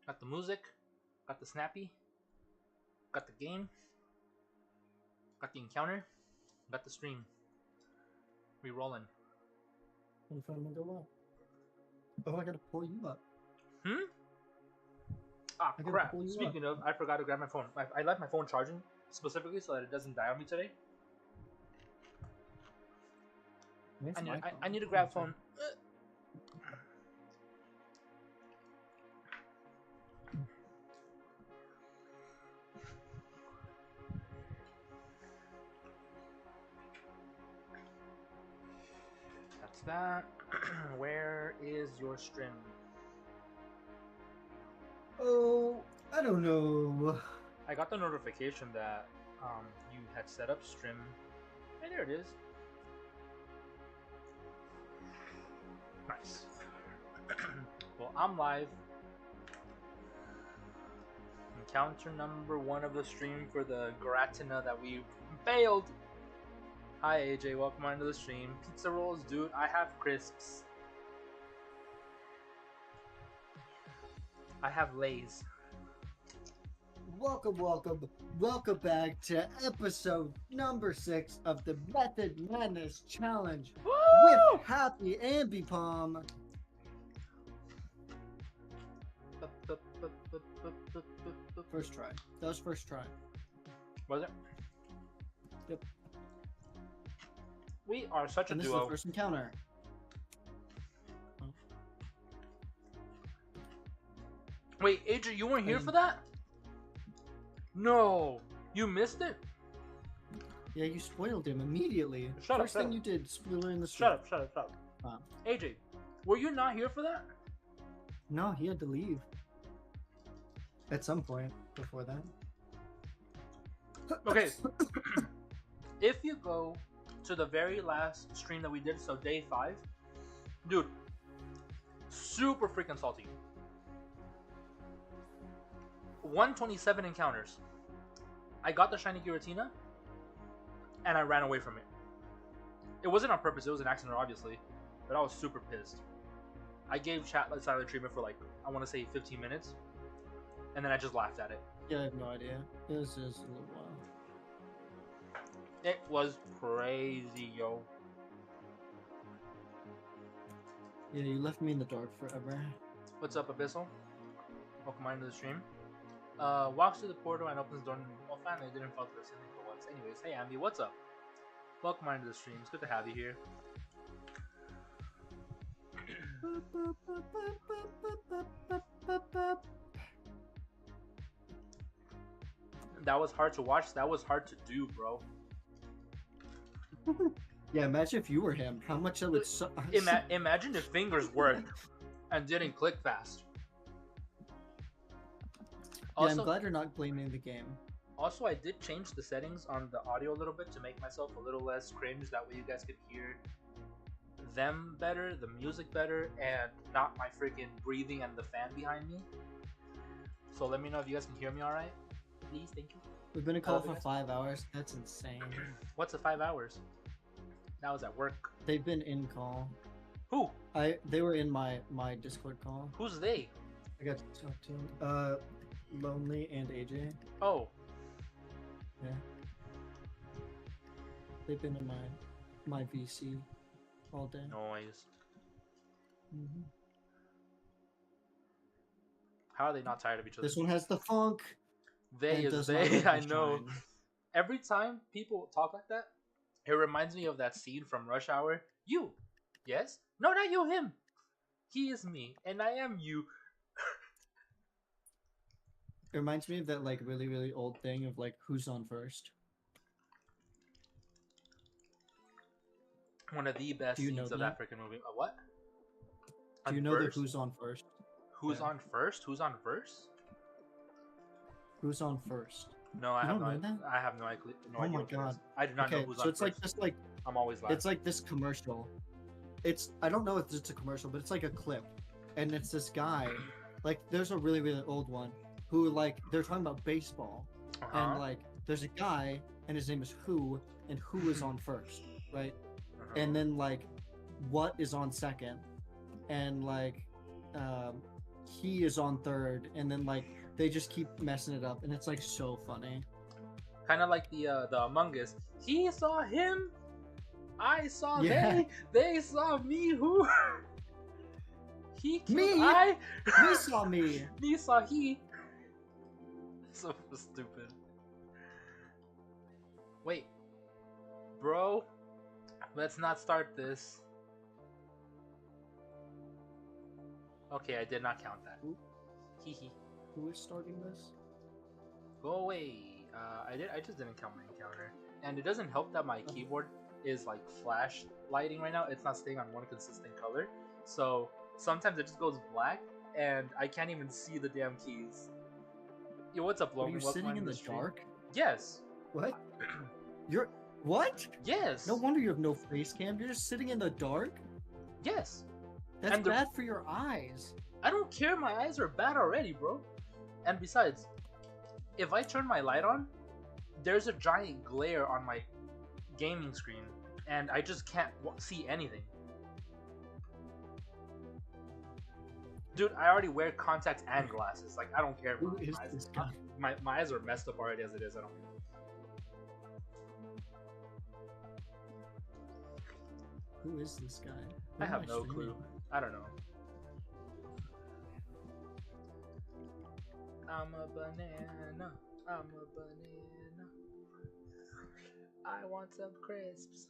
Got the music. Got the Snappy. Got the game. Got the encounter. Got the stream. We rolling. What if I'm gonna go up? Oh, I gotta pull you up. Ah, I gotta crap. pull you Speaking of, I forgot to grab my phone. I left my phone charging specifically so that it doesn't die on me today. Where's my phone? I need to grab phone. That's that. Where is your stream? Oh, I don't know. I got the notification that you had set up stream. Hey, there it is. Nice. Well, I'm live. Encounter number 1 of the stream for the Gratina that we failed. Hi AJ, welcome onto the stream. Pizza rolls, dude. I have crisps. I have Lay's. Welcome back to episode number 6 of the Method Madness Challenge. Woo! With Happy Ambipom. First try. That was first try. Was it? Yep. We are such a And this duo. is the first encounter. Wait, AJ, you weren't here for that? No, you missed it. Yeah, you spoiled him immediately. Shut up, First shut thing up. you did, spoiler in the street. Shut up. Huh. AJ, were you not here for that? No, he had to leave. At some point before that. Okay. If you go to the very last stream that we did, so day 5, dude, super freaking salty. 127 encounters. I got the shiny Giratina, and I ran away from it. It wasn't on purpose, it was an accident obviously, but I was super pissed. I gave chat silent treatment for like, I want to say 15 minutes, and then I just laughed at it. Yeah, I have no idea. This is a little while. It was crazy, yo. Yeah, you left me in the dark forever. What's up, Abyssal? Welcome into the stream. Walks through the portal and opens the door. Well, finally, I didn't fall through the ceiling for once. Anyways, hey, Ambi, what's up? Welcome into the stream. It's good to have you here. That was hard to watch. That was hard to do, bro. Yeah, imagine if you were him. How much it would Imagine if fingers worked and didn't click fast. Yeah, Also, I'm glad you're not blaming the game. Also, I did change the settings on the audio a little bit to make myself a little less cringe. That way you guys could hear them better, the music better, and not my freaking breathing and the fan behind me. So let me know if you guys can hear me alright. Please, thank you. We've been in call for 5 hours. That's insane. What's the 5 hours? That was at work. They've been in call. Who? They were in my Discord call. Who's they? I got to talk to him. Lonely and AJ. Oh. Yeah. They've been in my VC all day. Noise. Mm-hmm. How are they not tired of each other? This one has the funk. They and is does not they. have I the know. shine. Every time people talk like that, it reminds me of that scene from Rush Hour. You. Yes? No, not you, him. He is me, and I am you. It reminds me of that like really, really old thing of like who's on first. One of the best Do you know scenes of that? that freaking movie. What? Do you know the who's on first? Who's Yeah. on first? Who's on first? Who's on first? No, I You have don't no. know that? I have no idea. No Oh idea my what it God. is. I do not know Okay, who's so on it's first. like just like I'm always laughing. it's like this commercial. It's I don't know if it's a commercial, but it's like a clip, and it's this guy. Like there's a really, really old one who like they're talking about baseball, and like there's a guy and his name is Who, and Who is on first, right? And then like what is on second, and like he is on third, and then like they just keep messing it up, and it's like so funny. Kind of like the Among Us. He saw him. I saw Yeah. they saw me. Who? He killed Me? I. He saw me. Me saw he. So stupid. Wait, bro. Let's not start this. Okay, I did not count that. Hee hee. Who is starting this? Go away. I just didn't count my encounter, and it doesn't help that my keyboard is like flash lighting right now. It's not staying on one consistent color, so sometimes it just goes black, and I can't even see the damn keys. Yo, what's up, Are Logan? you Welcome sitting to in the stream. dark? Yes. What? You're what? Yes. No wonder you have no face cam. You're just sitting in the dark. Yes. That's And bad for your eyes. I don't care. My eyes are bad already, bro. And besides, if I turn my light on, there's a giant glare on my gaming screen, and I just can't see anything. Dude, I already wear contacts and glasses. Like, I don't care. Who About is my eyes. this guy? My eyes are messed up already as it is. I don't care. Who is this guy? I Who have am no streaming clue. with? I don't know. I'm a banana. I'm a banana. I want some crisps.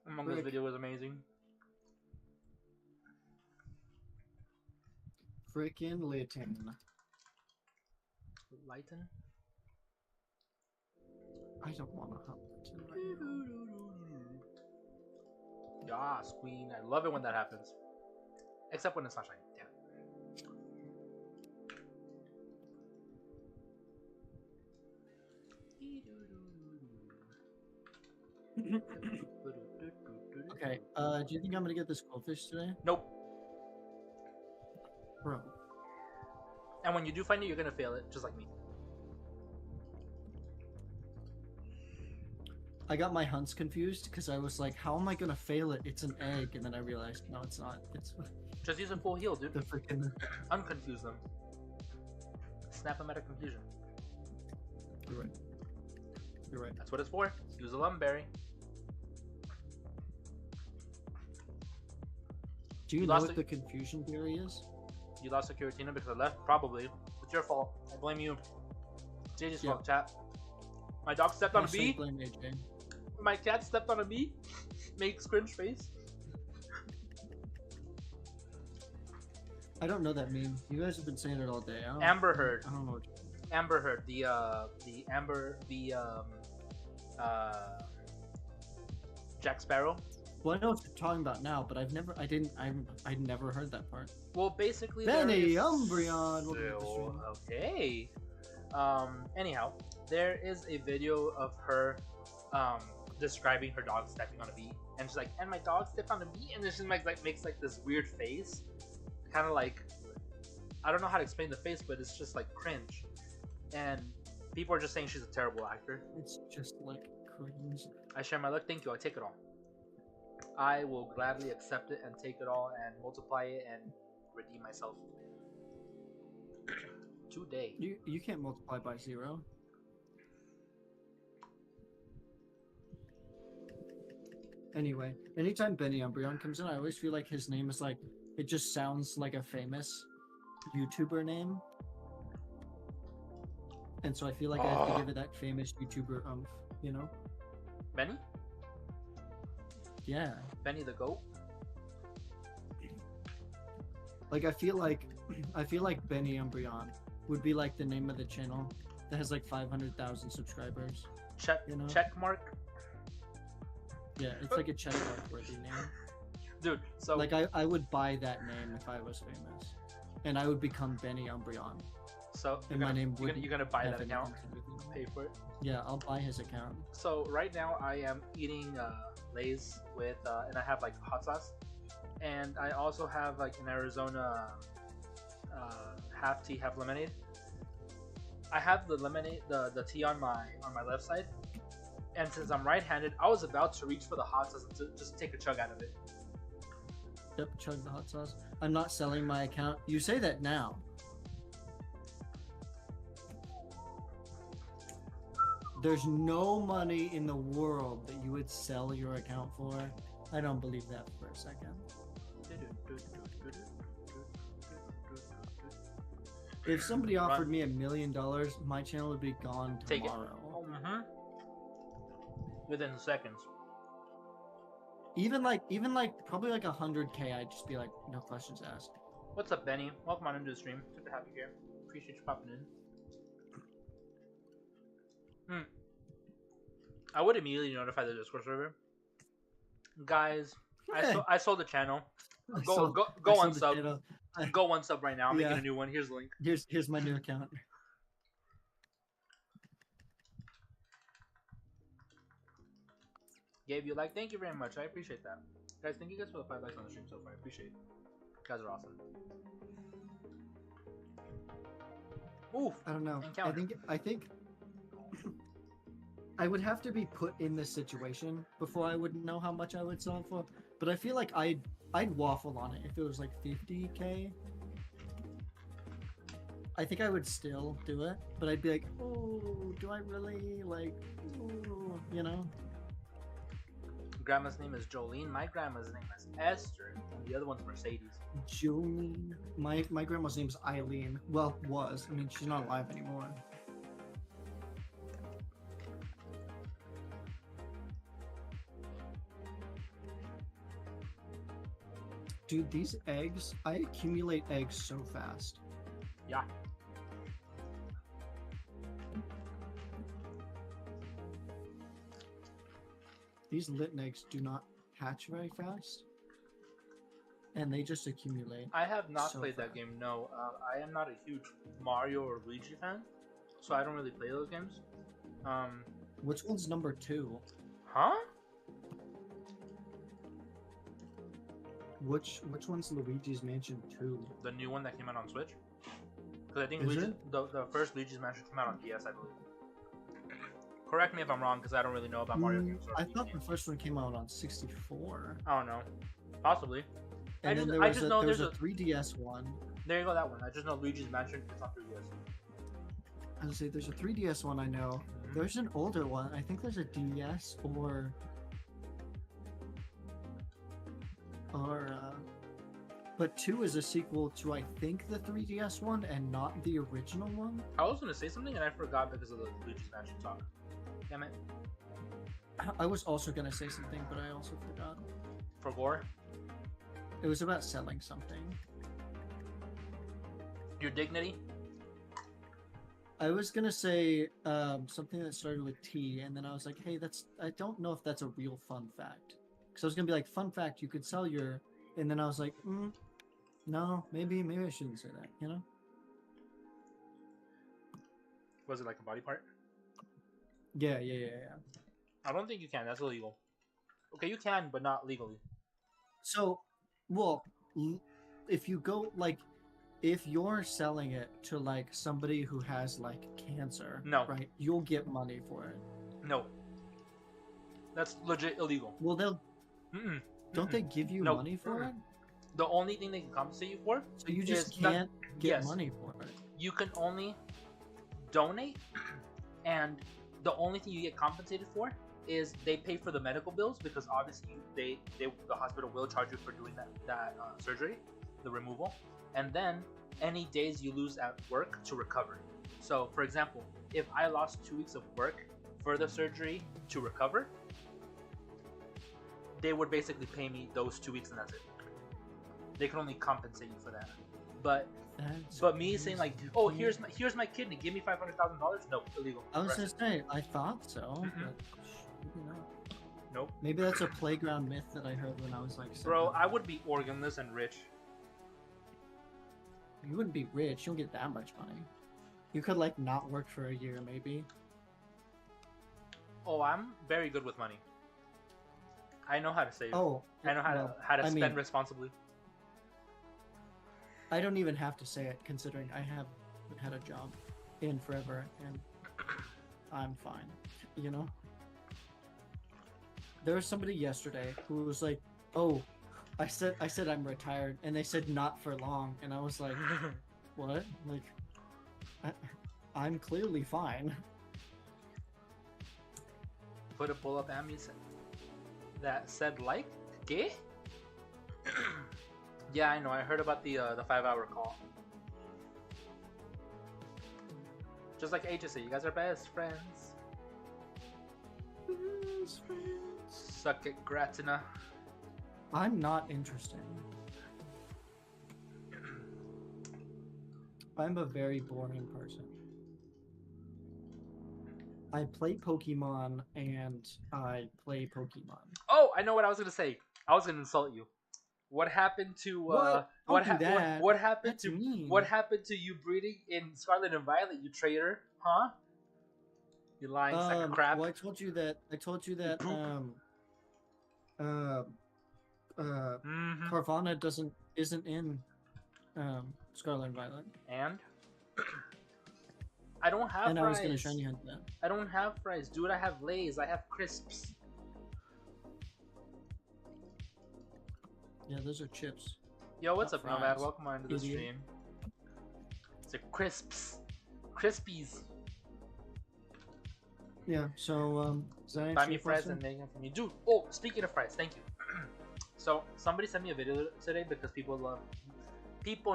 Among Us Rick. video was amazing. Freaking Litten. Lighten? I don't want to hop Litten right now. Yas, queen. I love it when that happens. Except when it's not shiny. Damn it. Okay, do you think I'm gonna get this goldfish today? Nope. Bro. And when you do find it, you're gonna fail it, just like me. I got my hunts confused because I was like, how am I gonna fail it? It's an egg, and then I realized, no, it's not. It's Just use a full heal, dude. the freaking. Unconfuse them. Snap them out of confusion. You're right. You're right. That's what it's for. Use a lumberry. Do you You know lost what it. the confusion theory is? You lost a Giratina because I left? Probably. It's your fault. I blame you. JJ's Yeah. fault, chat. My dog stepped on a I say bee. blame AJ. My cat stepped on a bee. Makes cringe face. I don't know that meme. You guys have been saying it all day. Amber Heard. I don't know. Amber Heard. The Jack Sparrow. Well, I know what you're talking about now, but I'd never heard that part. Well, basically, Benny there is Umbreon. Welcome to the still- stream. okay. Anyhow, there is a video of her describing her dog stepping on a bee, and she's like, "And my dog stepped on a bee," and then she makes like this weird face, kind of like, I don't know how to explain the face, but it's just like cringe, and people are just saying she's a terrible actor. It's just like cringe. I share my luck. Thank you. I take it all. I will gladly accept it and take it all and multiply it and redeem myself. Today. You can't multiply by 0. Anyway, anytime Benny Umbreon comes in, I always feel like his name is like, it just sounds like a famous YouTuber name. And so I feel like I have to give it that famous YouTuber you know? Benny? Yeah. Benny the goat? Like I feel like Benny Umbreon would be like the name of the channel that has like 500,000 subscribers. Check, You know? check mark? Yeah, it's like a check mark worthy name. Dude, so Like I would buy that name if I was famous, and I would become Benny Umbreon. so And my name would. you're gonna buy that account, pay for it. Yeah, I'll buy his account. So right now I am eating Lay's with and I have like hot sauce, and I also have like an Arizona half tea, half lemonade. I have the lemonade, the tea on my left side, and since I'm right-handed, I was about to reach for the hot sauce to just take a chug out of it. Yep, chug the hot sauce. I'm not selling my account. You say that now. There's no money in the world that you would sell your account for. I don't believe that for a second. If somebody offered me $1 million, my channel would be gone tomorrow. Within seconds. Even like probably like 100K, I'd just be like, no questions asked. What's up, Benny? Welcome on into the stream. Good to have you here. Appreciate you popping in. I would immediately notify the Discord server. Guys, I sold the channel. Go unsub. Go unsub right now. I'm making a new one. Here's the link. Here's my new account. Gave you a like. Thank you very much. I appreciate that. Guys, thank you guys for the 5 likes on the stream so far. I appreciate it. You guys are awesome. Oof. I don't know. Encounter. I think I would have to be put in this situation before I would know how much I would sell it for. But I feel like I'd waffle on it if it was like 50K. I think I would still do it, but I'd be like, oh, do I really like, ooh, you know? Grandma's name is Jolene. My grandma's name is Esther. And the other one's Mercedes. Jolene. My grandma's name is Eileen. Well, was. I mean, she's not alive anymore. Dude, these eggs, I accumulate eggs so fast. Yeah. These Litten eggs do not hatch very fast. And they just accumulate. I have not so played fast. that game, no. I am not a huge Mario or Luigi fan, so I don't really play those games. Which one's number 2? Huh? Which one's Luigi's Mansion 2? The new one that came out on Switch? Because I think Is the first Luigi's Mansion came out on DS, I believe. Correct me if I'm wrong, because I don't really know about Mario games. Or I Luigi thought games. the first one came out on 64. I don't know. Possibly. And then there was a 3DS one. There you go, that one. I just know Luigi's Mansion. It's on 3DS. I was say there's a 3DS one I know. There's an older one. I think there's a DS or but 2 is a sequel to I think the 3DS one and not the original one. I was gonna say something and I forgot because of the Luigi's Mansion talk. Damn it. I was also gonna say something, but I also forgot. For gore? It was about selling something. Your dignity? I was gonna say something that started with T, and then I was like, hey, I don't know if that's a real fun fact. Because I was gonna be like, fun fact, you could sell your, and then I was like, no, maybe I shouldn't say that, you know? Was it like a body part? Yeah. I don't think you can. That's illegal. Okay, you can, but not legally. So, well, if you go, like, if you're selling it to, like, somebody who has, like, cancer, no, right, you'll get money for it. No. That's legit illegal. Well, don't they give you money for it? The only thing they can compensate you for, so you just can't get money for it. You can only donate, and the only thing you get compensated for is they pay for the medical bills, because obviously the hospital will charge you for doing that surgery, the removal, and then any days you lose at work to recover. So, for example, if I lost 2 weeks of work for the surgery to recover, they would basically pay me those 2 weeks and that's it. They can only compensate you for that. But me saying like, oh, here's my kidney, give me $500,000? No, illegal. I was gonna say, I thought so. But maybe not. Nope. Maybe that's a playground myth that I heard when I was like 7. Bro, I would be organless and rich. You wouldn't be rich. You don't get that much money. You could like not work for a year, maybe. Oh, I'm very good with money. I know how to save. Oh, I know how to spend responsibly. I don't even have to say it, considering I haven't had a job in forever, and I'm fine. You know. There was somebody yesterday who was like, "Oh, I said I'm retired, and they said not for long, and I was like, what? Like, I'm clearly fine. Put a pull up at me that said like, ¿qué? Yeah, I know. I heard about the 5-hour call. Just like AJ said, you guys are best friends. Best friends. Suck it, Gratina. I'm not interested. I'm a very boring person. I play Pokemon and I play Pokemon. Oh, I know what I was gonna say. I was gonna insult you. What happened to What? what Don't do that. what happened That's to mean. what happened to you breeding in Scarlet and Violet, you traitor? Huh? You lying sack of crap. Well, I told you that. Carvana isn't in Scarlet and Violet. And I don't have and fries. I was gonna shiny hunt that. I don't have fries, dude. I have Lay's. I have crisps. Yeah, those are chips. Yo, what's Not up, Nomad? fries. Welcome on to the Idiot. stream. It's a crisps, crispies. Yeah. So does that Buy answer me your fries question? and make them for me, dude. Oh, speaking of fries, thank you. So somebody sent me a video today because people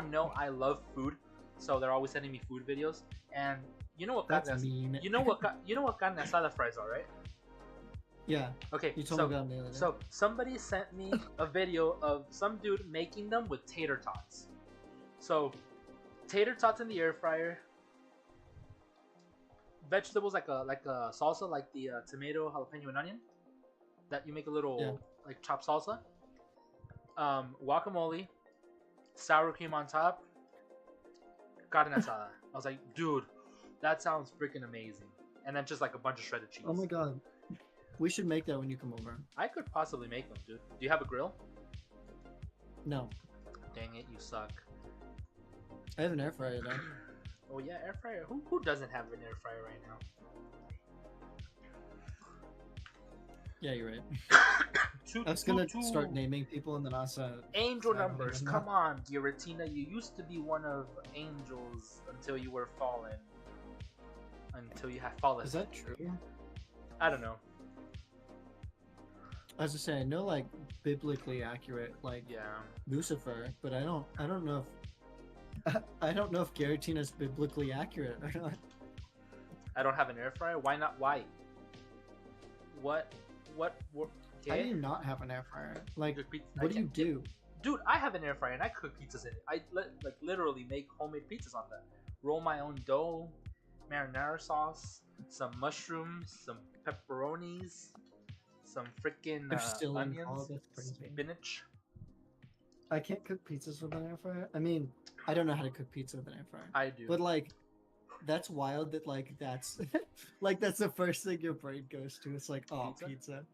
know I love food, so they're always sending me food videos. And you know what? That's mean. You know what carne asada fries are, right? Yeah. Okay. You told me about them the other day. So somebody sent me a video of some dude making them with tater tots. So tater tots in the air fryer. Vegetables like a salsa, like the tomato, jalapeno, and onion. That you make a little like chopped salsa. Guacamole, sour cream on top. Carne asada. I was like, dude, that sounds freaking amazing. And then just like a bunch of shredded cheese. Oh my god. We should make that when you come over. I could possibly make them, dude. Do you have a grill? No. Dang it, you suck. I have an air fryer though. Oh yeah, air fryer. Who doesn't have an air fryer right now? Yeah, you're right. I was gonna start naming people and then I said Angel numbers. Come on, Giratina. You used to be one of angels until you were fallen. Until you have fallen. Is that true? I don't know. As I say, I know like biblically accurate, like Lucifer, but I don't know if I don't know if Giratina's biblically accurate or not. I don't have an air fryer. Why not? Why? What? How do you not have an air fryer? Like, what do you do? Dude, I have an air fryer and I cook pizzas in it. I literally make homemade pizzas on that. Roll my own dough, marinara sauce, some mushrooms, some pepperonis, some freaking onions, spinach. I can't cook pizzas with an air fryer. I mean, I don't know how to cook pizza with an air fryer. I do. But like, that's wild that like that's like that's the first thing your brain goes to. It's like, oh, pizza.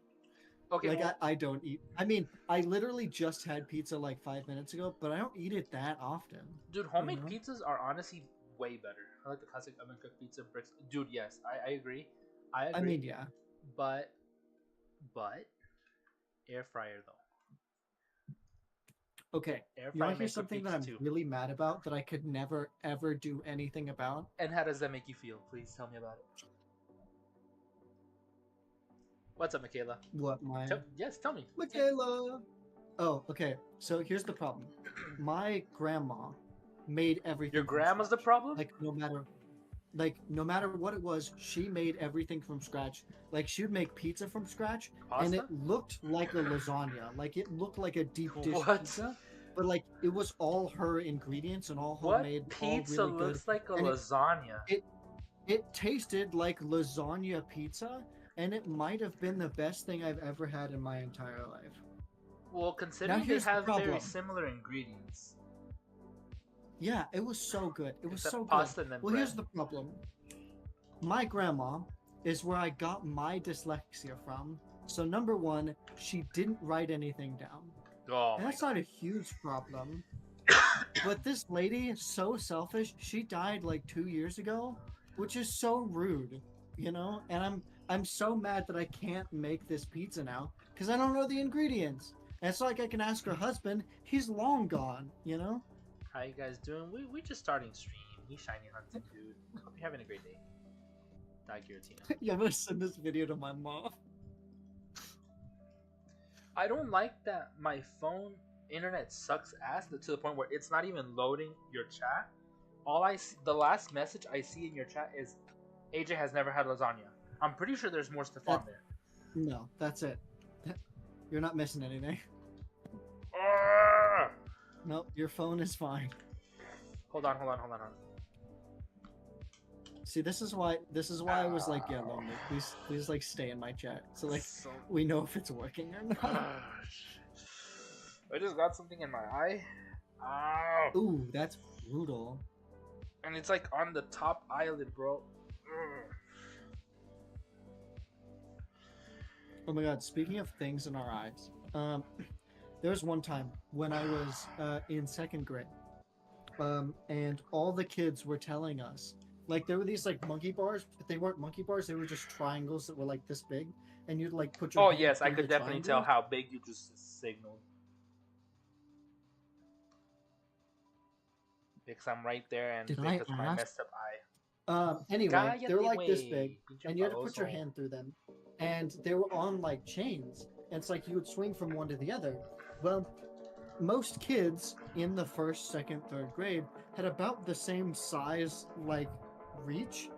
Okay. Like I don't eat. I mean, I literally just had pizza like 5 minutes ago, but I don't eat it that often. Dude, homemade pizzas are honestly way better. I like the classic oven cooked pizza bricks. Dude, yes, I agree. I mean, yeah. But air fryer though. Okay, you want to hear something that I'm really mad about that I could never ever do anything about? And how does that make you feel? Please tell me about it. What's up, Michaela? What, yes, tell me. Michaela! Oh, okay, so here's the problem. My grandma made everything. Your grandma's the problem? Like, no matter what it was, she made everything from scratch. Like, she would make pizza from scratch, and it looked like a lasagna. Like, it looked like a deep dish pizza, but like it was all her ingredients and all homemade. What pizza all really looks good. like a lasagna? It tasted like lasagna pizza, and it might have been the best thing I've ever had in my entire life. Well, considering they have very similar ingredients. Yeah, it was so good. It was so good. Well, here's the problem. My grandma is where I got my dyslexia from. So number one, she didn't write anything down. Oh, and that's not a huge problem. But this lady is so selfish. She died like 2 years ago, which is so rude, you know? And I'm so mad that I can't make this pizza now because I don't know the ingredients. And it's not like I can ask her husband. He's long gone, you know? How you guys doing? We just starting stream. He's shiny hunting, dude. Hope you're having a great day. Die, Giratina. Yeah, I'm gonna send this video to my mom. I don't like that my phone internet sucks ass to the point where it's not even loading your chat. All I see, the last message I see in your chat is AJ has never had lasagna. I'm pretty sure there's more stuff on there. No, that's it. You're not missing anything. Nope, your phone is fine. Hold on. See, this is why I was like, yeah, lonely. Please like stay in my chat. So like we know if it's working or not. I just got something in my eye. Ow. Ooh, that's brutal. And it's like on the top eyelid, bro. Oh my god, speaking of things in our eyes. There was one time when I was in 2nd grade. And all the kids were telling us, like, there were these like monkey bars, but they weren't monkey bars, they were just triangles that were like this big, and you'd like put your Oh hand yes, I through could the definitely tell triangle. how big you just signaled. Because I'm right there and Did I because of my ask? messed up eye. Anyway, they were like this Cállate, big, pinche and you had to put your baboso. hand through them, and they were on like chains, and it's like you would swing from one to the other. Well, most kids in the 1st, 2nd, 3rd grade had about the same size like reach,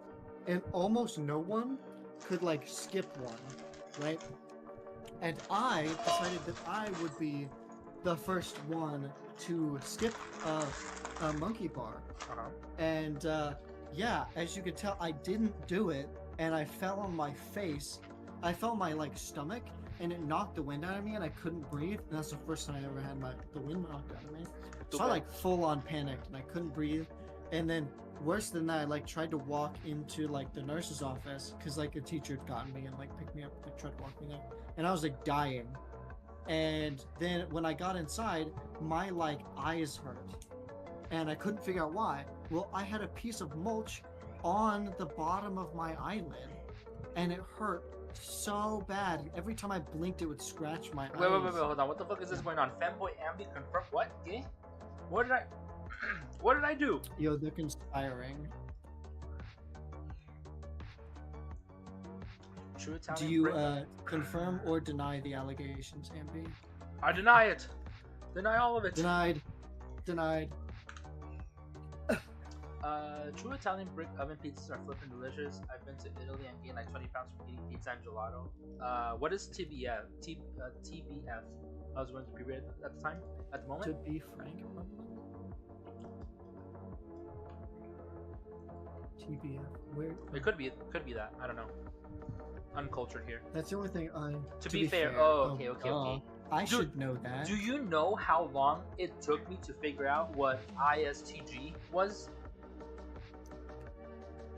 and almost no one could like skip one, right? And I decided that I would be the first one to skip a monkey bar. Uh-huh. And yeah, as you could tell, I didn't do it, and I fell on my face. I fell on my like stomach, and it knocked the wind out of me, and I couldn't breathe. And that's the first time I ever had the wind knocked out of me. So I like full on panicked, and I couldn't breathe. And then worse than that, I like tried to walk into like the nurse's office because like a teacher had gotten me and like picked me up, like tried to walk me there, and I was like dying. And then when I got inside, my like eyes hurt, and I couldn't figure out why. Well, I had a piece of mulch on the bottom of my eyelid, and it hurt so bad. Every time I blinked, it would scratch my eyes. Wait, hold on. What the fuck is this going on? Femboy Ambi confirm what? Eh? What did I what did I do? Yo, they're conspiring. True Italian Do you Brit- confirm or deny the allegations, Ambi? I deny it. Deny all of it. Denied. Denied. True Italian brick oven pizzas are flipping delicious. I've been to Italy and gained like 20 pounds from eating pizza and gelato. What is TBF? TBF. I was going to pre-read at the time. At the moment. To be frank, TBF. Where? It could be that. I don't know. Uncultured here. That's the only thing I. To be fair. Oh, okay. I should know that. Do you know how long it took me to figure out what ISTG was?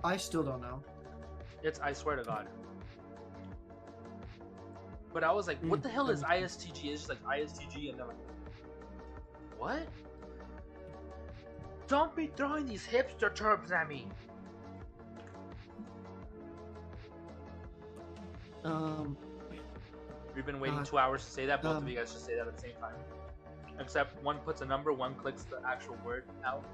I still don't know. I swear to God. But I was like, what the hell is ISTG? It's just like ISTG, and then like, what? Don't be throwing these hipster terms at me. We've been waiting 2 hours to say that. Both of you guys should say that at the same time. Except one puts a number, one clicks the actual word out.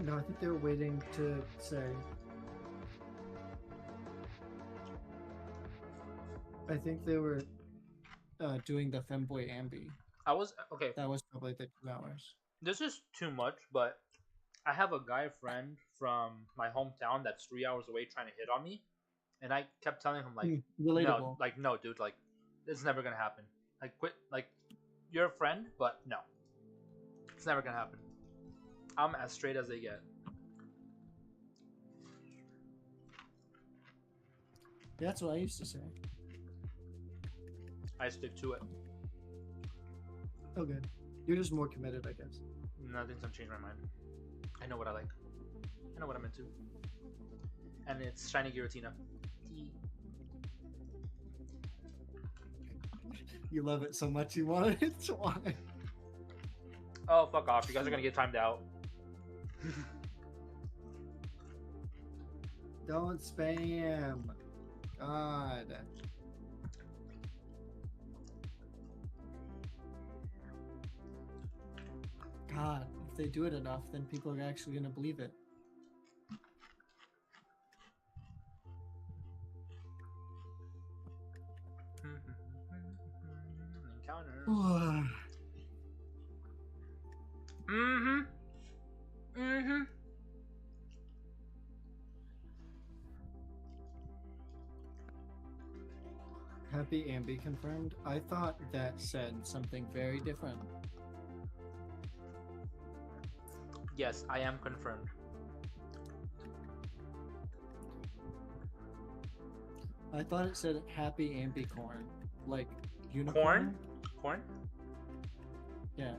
No, I think they were waiting to say. I think they were doing the femboy ambi. Okay. That was probably the 2 hours. This is too much, but I have a guy friend from my hometown that's 3 hours away trying to hit on me, and I kept telling him like, relatable. no, dude, like, it's never gonna happen. Like, quit. Like, you're a friend, but no, it's never gonna happen. I'm as straight as they get. That's what I used to say. I stick to it. Oh, good. You're just more committed, I guess. Nothing's gonna change my mind. I know what I like. I know what I'm into. And it's Shiny Giratina. You love it so much you want it. So why? Oh, fuck off. You guys are gonna get timed out. Don't spam. God. God, if they do it enough, then people are actually gonna believe it. Encounters. Happy Ambi confirmed. I thought that said something very different. Yes, I am confirmed. I thought it said Happy Ambi corn, like unicorn. Corn? Yeah.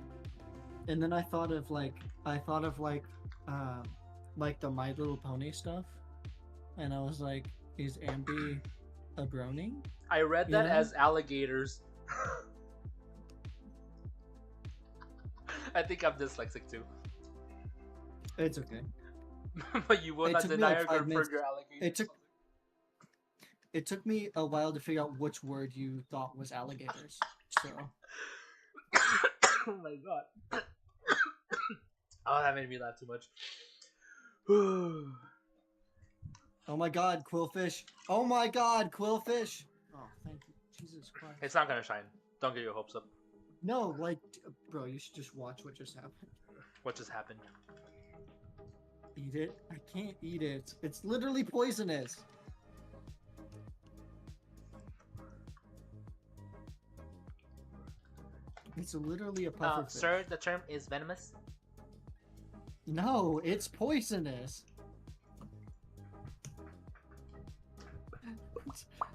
And then I thought of like the My Little Pony stuff, and I was like, is Ambi a brony? I read that as alligators. I think I'm dyslexic too. It's okay. But you will not deny or confirm your alligators. It took me a while to figure out which word you thought was alligators. So. Oh my god. Oh, that made me laugh too much. Oh my god, Quillfish. Oh my god, Quillfish. Oh, thank you. Jesus Christ. It's not gonna shine. Don't get your hopes up. No, like, bro, you should just watch what just happened. What just happened? Eat it? I can't eat it. It's literally poisonous. It's literally a pufferfish. Sir, the term is venomous. No, it's poisonous.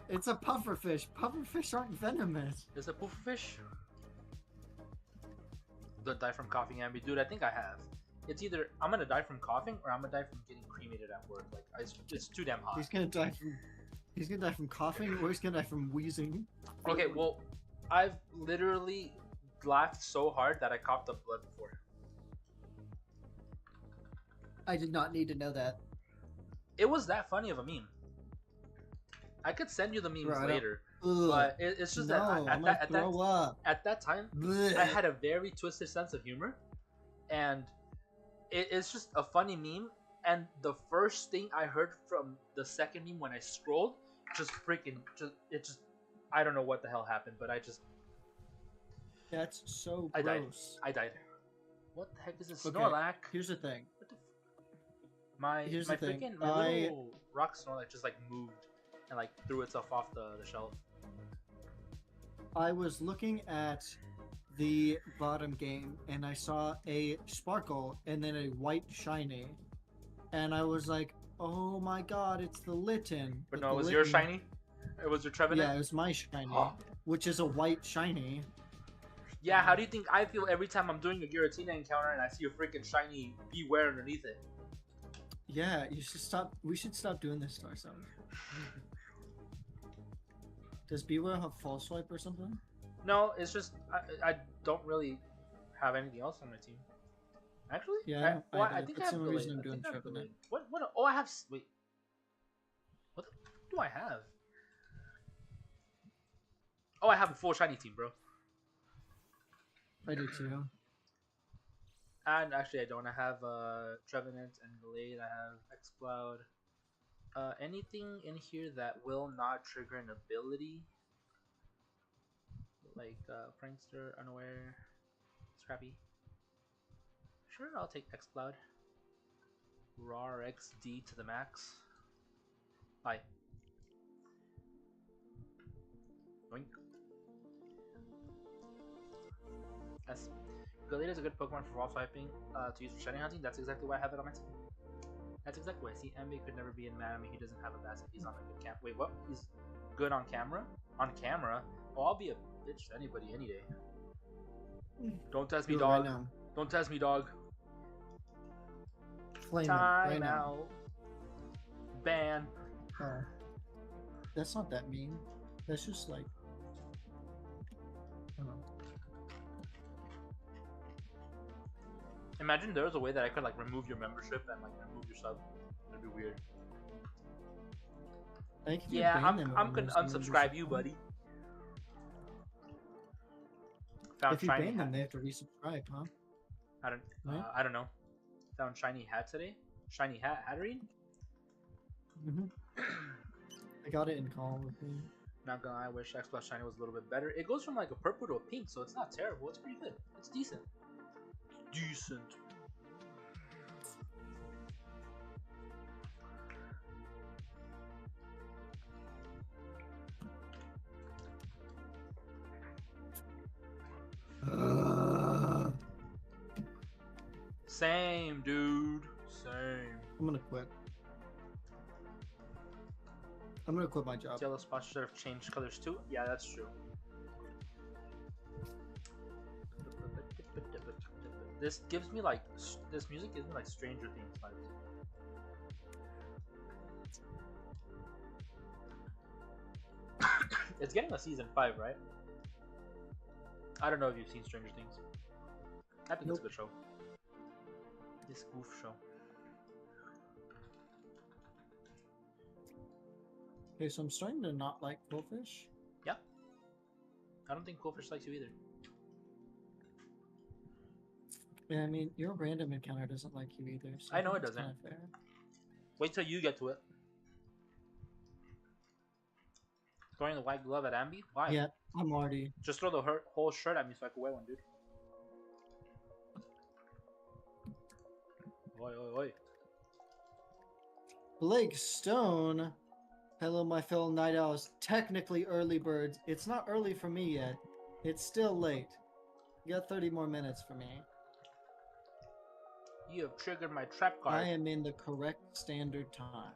It's a pufferfish. Pufferfish aren't venomous. Is it pufferfish? Don't die from coughing, Ambi. Dude, I think I have. It's either I'm gonna die from coughing or I'm gonna die from getting cremated at work. Like, it's too damn hot. He's gonna die from coughing, or he's gonna die from wheezing. Okay, well, I've literally laughed so hard that I coughed up blood before. I did not need to know that. It was that funny of a meme. I could send you the memes later, but it's just that at that time, I had a very twisted sense of humor, and it's just a funny meme. And the first thing I heard from the second meme when I scrolled, I don't know what the hell happened, but that's so gross. I died. What the heck is this Snorlax? Here's the thing. My little rock Snorlax just like moved and like threw itself off the shelf. I was looking at the bottom game and I saw a sparkle and then a white shiny, and I was like, oh my god, it's the Litten. But no, it was your shiny? It was your Trevenant? Yeah, it was my shiny, which is a white shiny. Yeah, how do you think I feel every time I'm doing a Giratina encounter and I see a freaking shiny Beware underneath it? Yeah, you should stop. We should stop doing this to ourselves. Does Beware have false swipe or something? No, it's just I don't really have anything else on my team. Actually, yeah, I think that's I have the reason I'm doing Trevenant. What? Oh, I have. Wait. What do I have? Oh, I have a full shiny team, bro. I do too. And actually, I don't. I have Trevenant and Glade. I have X-Cloud. Anything in here that will not trigger an ability, like Prankster, Unaware, Scrappy. Sure, I'll take X-Cloud. RAR XD to the max. Bye. Boink. Yes. Galita is a good Pokemon for wall swiping to use for shiny hunting. That's exactly why I have it on my team. That's exactly why. See, Embe could never be in Manami. He doesn't have a basket. He's on a good camp. Wait, what? He's good on camera? On camera? Oh, I'll be a bitch to anybody any day. Don't test me, dog. Right, don't test me, dog. Time out. Ban. That's not that mean. That's just like. I don't know. Imagine there was a way that I could like remove your membership and like remove your sub. That'd be weird. I think if you Yeah, ban them, I'm gonna unsubscribe you, buddy. Found If you shiny ban hat. them, they have to resubscribe, huh? Right? I don't know. Found shiny hat today. Shiny hat Hatterene. I got it in call with me. Not gonna lie, I wish X Plus Shiny was a little bit better. It goes from like a purple to a pink, so it's not terrible. It's pretty good. It's decent. Decent. Same, dude. Same. I'm gonna quit. I'm gonna quit my job. Yellow spots should have changed colors too. Yeah, that's true. This gives me like this music gives me like Stranger Things vibes. It's getting a season 5, right? I don't know if you've seen Stranger Things. I think it's a good show. This goof show. Okay, so I'm starting to not like Quillfish. Yeah. I don't think Quillfish likes you either. Yeah, I mean, your random encounter doesn't like you either. So I know it it's doesn't. kinda fair. Wait till you get to it. Throwing the white glove at Ambi? Why? Yeah, I'm already. Just throw the whole shirt at me so I can wear one, dude. Oi, oi, oi. Blake Stone. Hello, my fellow night owls. Technically early birds. It's not early for me yet. It's still late. You got 30 more minutes for me. You have triggered my trap card. I am in the correct standard time.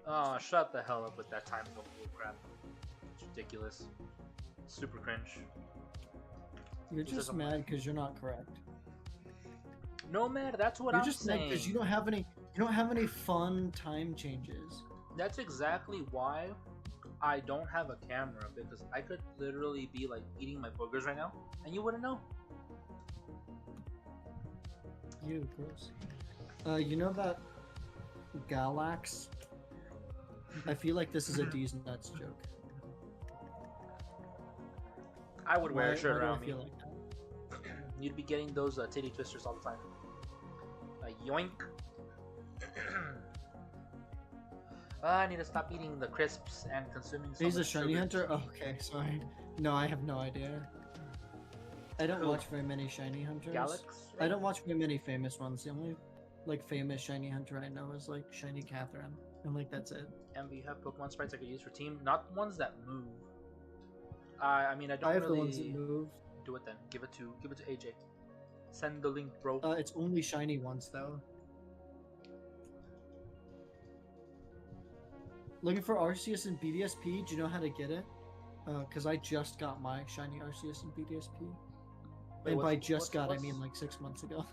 Oh, shut the hell up with that time zone bullcrap. It's ridiculous. Super cringe. You're just mad because you're not correct. No, man, that's what You're I'm just saying. mad because you don't have any fun time changes. That's exactly why I don't have a camera, because I could literally be like eating my boogers right now and you wouldn't know. You, of course. You know that Galax? I feel like this is a D's nuts joke. I would wear a shirt around me. Feel like that? You'd be getting those titty twisters all the time. Yoink. I need to stop eating the crisps and consuming so He's a much shiny sugar. hunter? Oh, okay, sorry. No, I have no idea. I don't Who? watch very many shiny hunters. Galax? I don't watch very many famous ones. The only like famous shiny hunter I know is like Shiny Catherine, and like that's it. And we have Pokemon sprites I could use for team, not ones that move. I mean, I don't I have really the ones that move. do it then. Give it to AJ. Send the link, bro. It's only shiny ones though. Looking for Arceus and BDSP. Do you know how to get it? Because I just got my shiny Arceus and BDSP. Wait, And by just got, I mean like 6 months ago.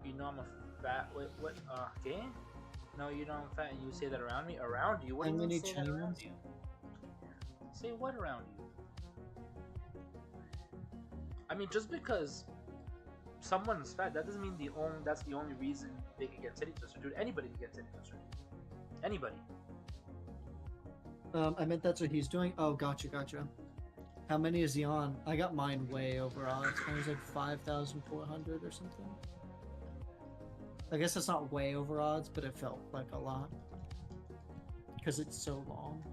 You know I'm a fat. Wait, what? Okay. No, you know I'm fat, and you say that around me. Around you? What do you mean say that around you? Say what around you? I mean, just because someone's fat, that doesn't mean that's the only reason they can get titty twister. Dude, anybody can get titty twister. Anybody. I meant that's what he's doing. Oh, gotcha. How many is he on? I got mine way over odds. Mine was like 5,400 or something. I guess that's not way over odds, but it felt like a lot. Because it's so long.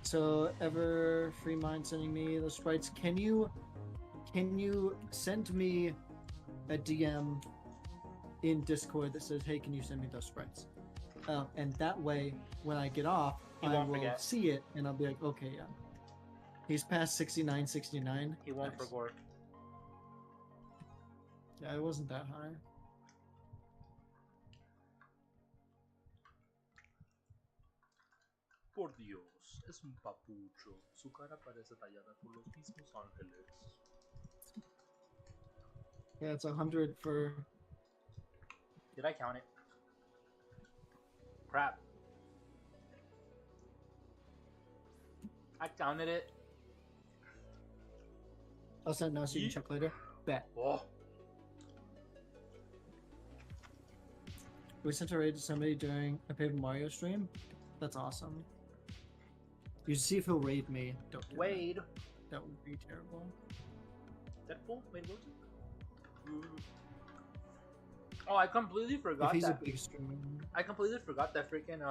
So, ever free mind sending me the sprites. Can you send me a DM in Discord that says, hey, can you send me those sprites? And that way, when I get off, I will see it, and I'll be like, okay, yeah. He's past 69. He won't forget. Yeah, it wasn't that high. Por Dios, es un papucho. Su cara parece tallada por los mismos ángeles. Yeah, it's 100 for... Did I count it? Crap. I counted it. I'll send no, so you can check later. Bet. Oh. We sent a raid to somebody during a Paper Mario stream. That's awesome. You should see if he'll raid me. Don't do Wade. That would be terrible. Deadpool? Wade Wilson? Oh, I completely forgot If he's that. a big streamer. I completely forgot that freaking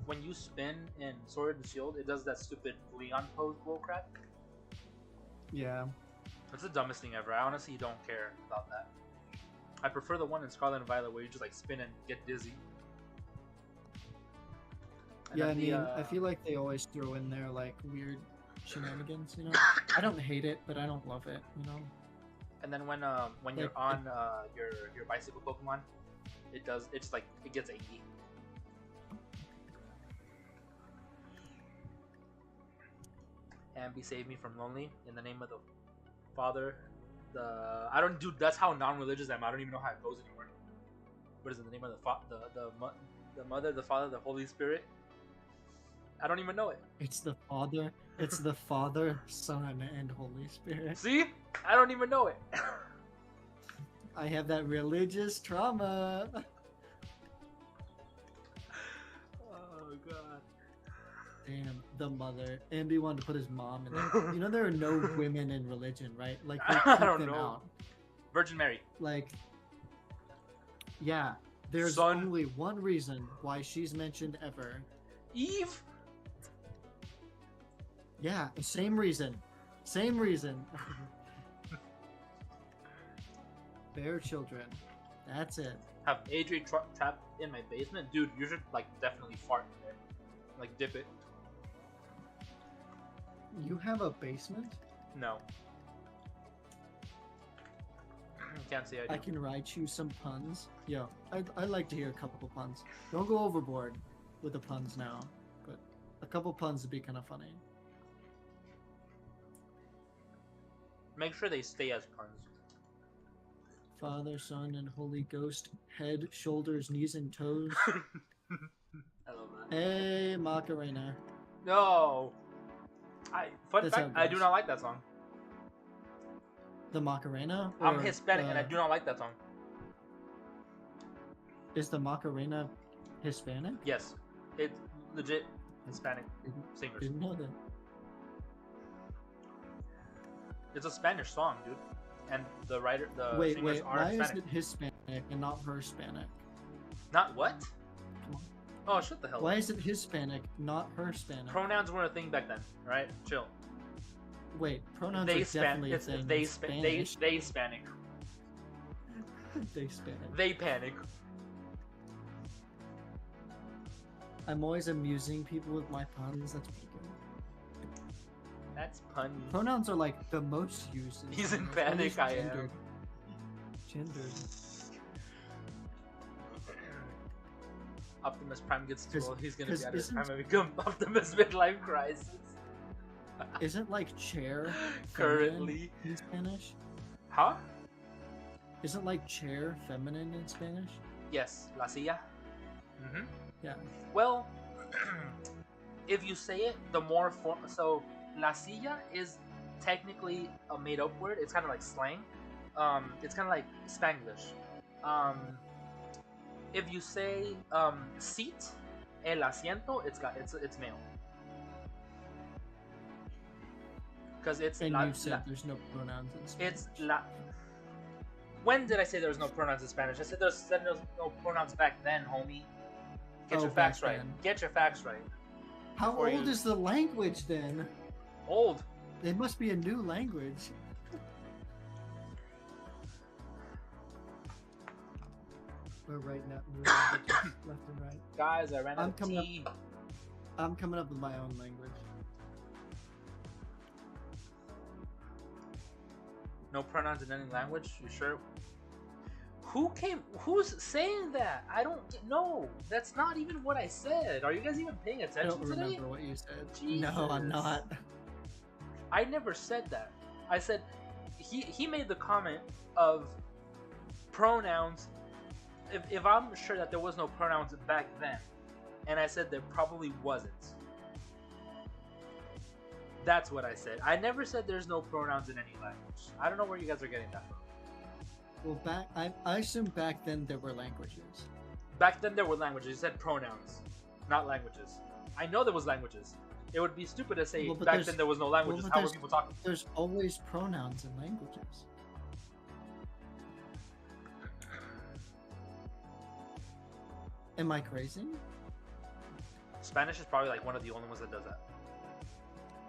when you spin in Sword and Shield, it does that stupid Leon pose bullcrap. Yeah. That's the dumbest thing ever. I honestly don't care about that. I prefer the one in Scarlet and Violet where you just like spin and get dizzy. And Yeah, I then mean, I feel like they always throw in their like weird shenanigans, you know? I don't hate it, but I don't love it, you know? And then when you're on your bicycle Pokemon, it gets 80. Ambi save me from lonely in the name of the Father. That's how non-religious I am. I don't even know how it goes anymore. What is it? The name of the Mother, the Father, the Holy Spirit. I don't even know it. It's the Father. It's the Father, Son, and Holy Spirit. See? I don't even know it. I have that religious trauma. Oh god. Damn, the mother. Ambi wanted to put his mom in there. You know there are no women in religion, right? Like they keep them out. Virgin Mary. Like, yeah. There's only one reason why she's mentioned ever. Eve. Yeah, same reason. Same reason. Bear children. That's it. Have AJ trapped in my basement? Dude, you should like definitely fart in there. Like dip it. You have a basement? No. Can't say I do. I can write you some puns. Yo, I'd like to hear a couple puns. Don't go overboard with the puns now, but a couple puns would be kind of funny. Make sure they stay as puns. Father, Son, and Holy Ghost. Head, shoulders, knees, and toes. I love that. Hey, Macarena. No. Fun That's fact, I do not like that song. The Macarena? I'm Hispanic and I do not like that song. Is the Macarena Hispanic? Yes. It's legit Hispanic singers. Didn't know that. It's a Spanish song, dude. And the singers are why Hispanic. is it Hispanic and not her Hispanic? Not what? Come on. Oh, shut the hell up. Why is it Hispanic, not her Hispanic? Pronouns weren't a thing back then, right? Chill. Wait, pronouns are definitely a thing. They Hispanic. They Hispanic. They panic. I'm always amusing people with my puns. That's pretty good. That's pun. Pronouns are like the most used. He's in panic. I am. Gendered. Optimus Prime gets too old. He's gonna be out of time and become Optimus midlife crisis. Isn't like chair currently in Spanish? Huh? Isn't like chair feminine in Spanish? Yes, la silla. Mhm. Yeah. Well, if you say it, the more so la silla is technically a made-up word. It's kind of like slang. It's kind of like Spanglish. If you say seat, el asiento, it's male. Because it's and you said there's no pronouns in Spanish. It's la. When did I say there was no pronouns in Spanish? I said there's no pronouns back then, homie. Get your facts right. Get your facts right. How old is the language then? Old. It must be a new language. We're right now. Left and right. Guys, I ran out of tea. I'm coming up with my own language. No pronouns in any language? You sure? Who's saying that? I don't know. That's not even what I said. Are you guys even paying attention today? I don't remember what you said. Jesus. No, I'm not. I never said that. I said he made the comment of pronouns. If I'm sure that there was no pronouns back then, and I said there probably wasn't. That's what I said. I never said there's no pronouns in any language. I don't know where you guys are getting that from. Well, I assume back then there were languages. Back then there were languages. You said pronouns, not languages. I know there was languages. It would be stupid to say back then there was no languages. How were people talking? There's always pronouns in languages. Am I crazy? Spanish is probably like one of the only ones that does that.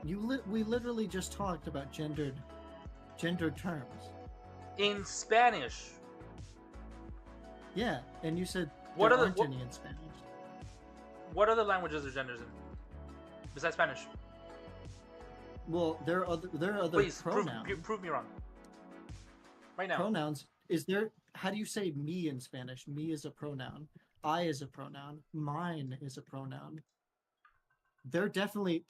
We literally just talked about gendered terms. In Spanish. Yeah, and you said what there are aren't any in Spanish. What other languages are genders in? Besides Spanish? Well, there are other Please, pronouns. prove me wrong. Right now. Pronouns. Is there? How do you say me in Spanish? Me is a pronoun. I is a pronoun. Mine is a pronoun. There definitely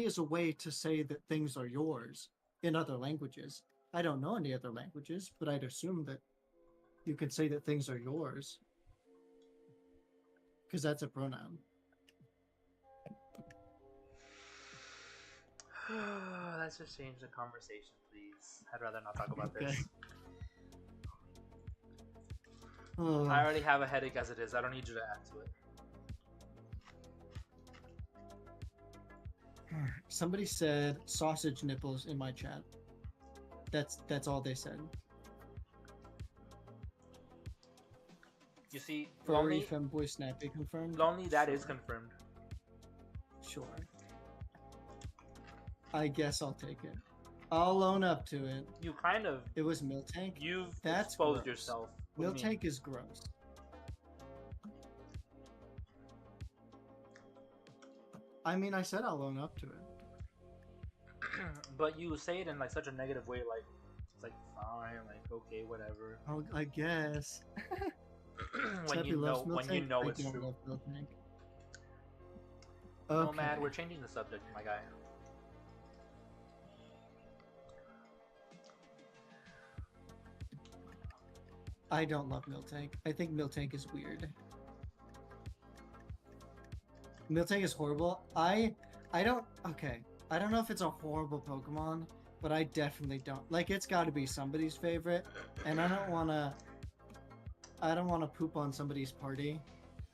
is a way to say that things are yours in other languages. I don't know any other languages, but I'd assume that you can say that things are yours. Because that's a pronoun. Let's just change the conversation, please. I'd rather not talk about this. Oh. I already have a headache as it is. I don't need you to add to it. Somebody said sausage nipples in my chat. That's all they said. You see, Furry femboy Snappy confirmed. Lonely, that is confirmed. Sure. I guess I'll take it. I'll own up to it. You kind of. It was Miltank. You've That's exposed gross. yourself. Miltank is gross. I mean, I said I'll own up to it. But you say it in like such a negative way, like it's like fine, like okay, whatever. Oh, I guess. when you know it's I don't true. love Miltank. Okay. Okay. Oh man, we're changing the subject, my guy. I don't love Miltank. I think Miltank is weird. Miltank is horrible. I don't know if it's a horrible Pokemon, but I definitely don't. Like, it's got to be somebody's favorite, and I don't want to poop on somebody's party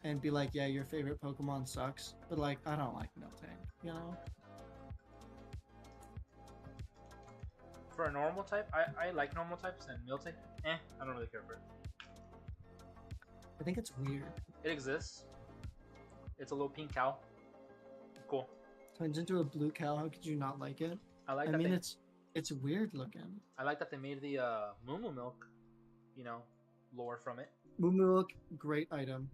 and be like, yeah, your favorite Pokemon sucks, but like, I don't like Miltank, you know? For a normal type, I like normal types, and Miltank, I don't really care for it. I think it's weird. It exists. It's a little pink cow. Cool. Turns into a blue cow. How could you not like it? I like. It's weird looking. I like that they made the Moo Moo Milk, lore from it. Moo Moo Milk, great item.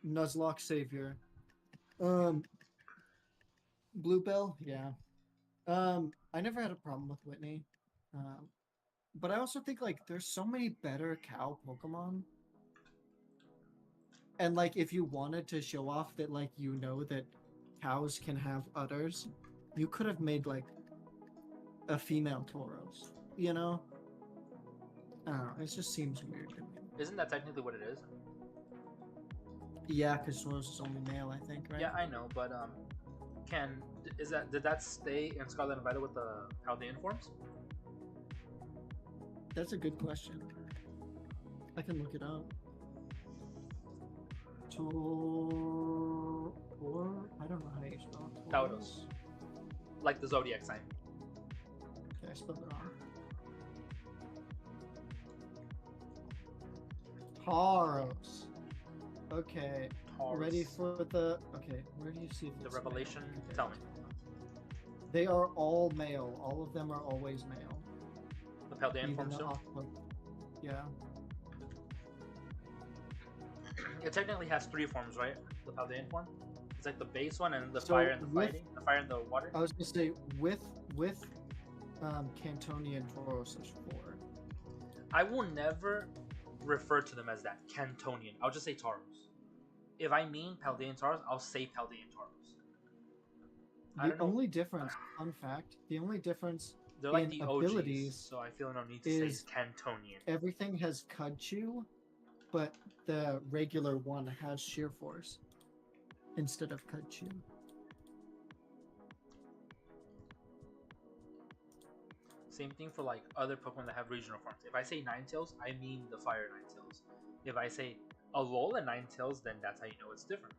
Nuzlocke savior. Bluebell, yeah. I never had a problem with Whitney. But I also think like there's so many better cow Pokemon. And like if you wanted to show off that like that cows can have udders, you could have made like a female Tauros, you know? I don't know, it just seems weird to me. Isn't that technically what it is? Yeah, because Tauros is only male, I think, right? Yeah, I know, but did that stay in Scarlet and Violet with the Paldean forms? That's a good question. I can look it up. I don't know how you spell it. Tauros. Like the zodiac sign. Okay, I spelled it wrong. Tauros. Okay. Tauros. Ready for the... Okay, where do you see the this? revelation? Okay. Tell me. They are all male. All of them are always male. The Paldean Even forms the too? Aqua. Yeah. It technically has 3 forms, right? The Paldean form? It's like the base one and the fire and the fighting. The fire and the water? I was gonna say with Cantonian Tauros, there's 4. I will never refer to them as that. Cantonian. I'll just say Tauros. If I mean Paldean Tauros, I'll say Paldean Tauros. The only difference, fun fact, the only difference they're like in the OGs, abilities, so I feel no need to say Cantonian. Everything has Cudchew, but the regular one has Sheer Force instead of Cudchew. Same thing for like other Pokemon that have regional forms. If I say Ninetales, I mean the Fire Ninetales. If I say Alola Ninetales, then that's how you know it's different.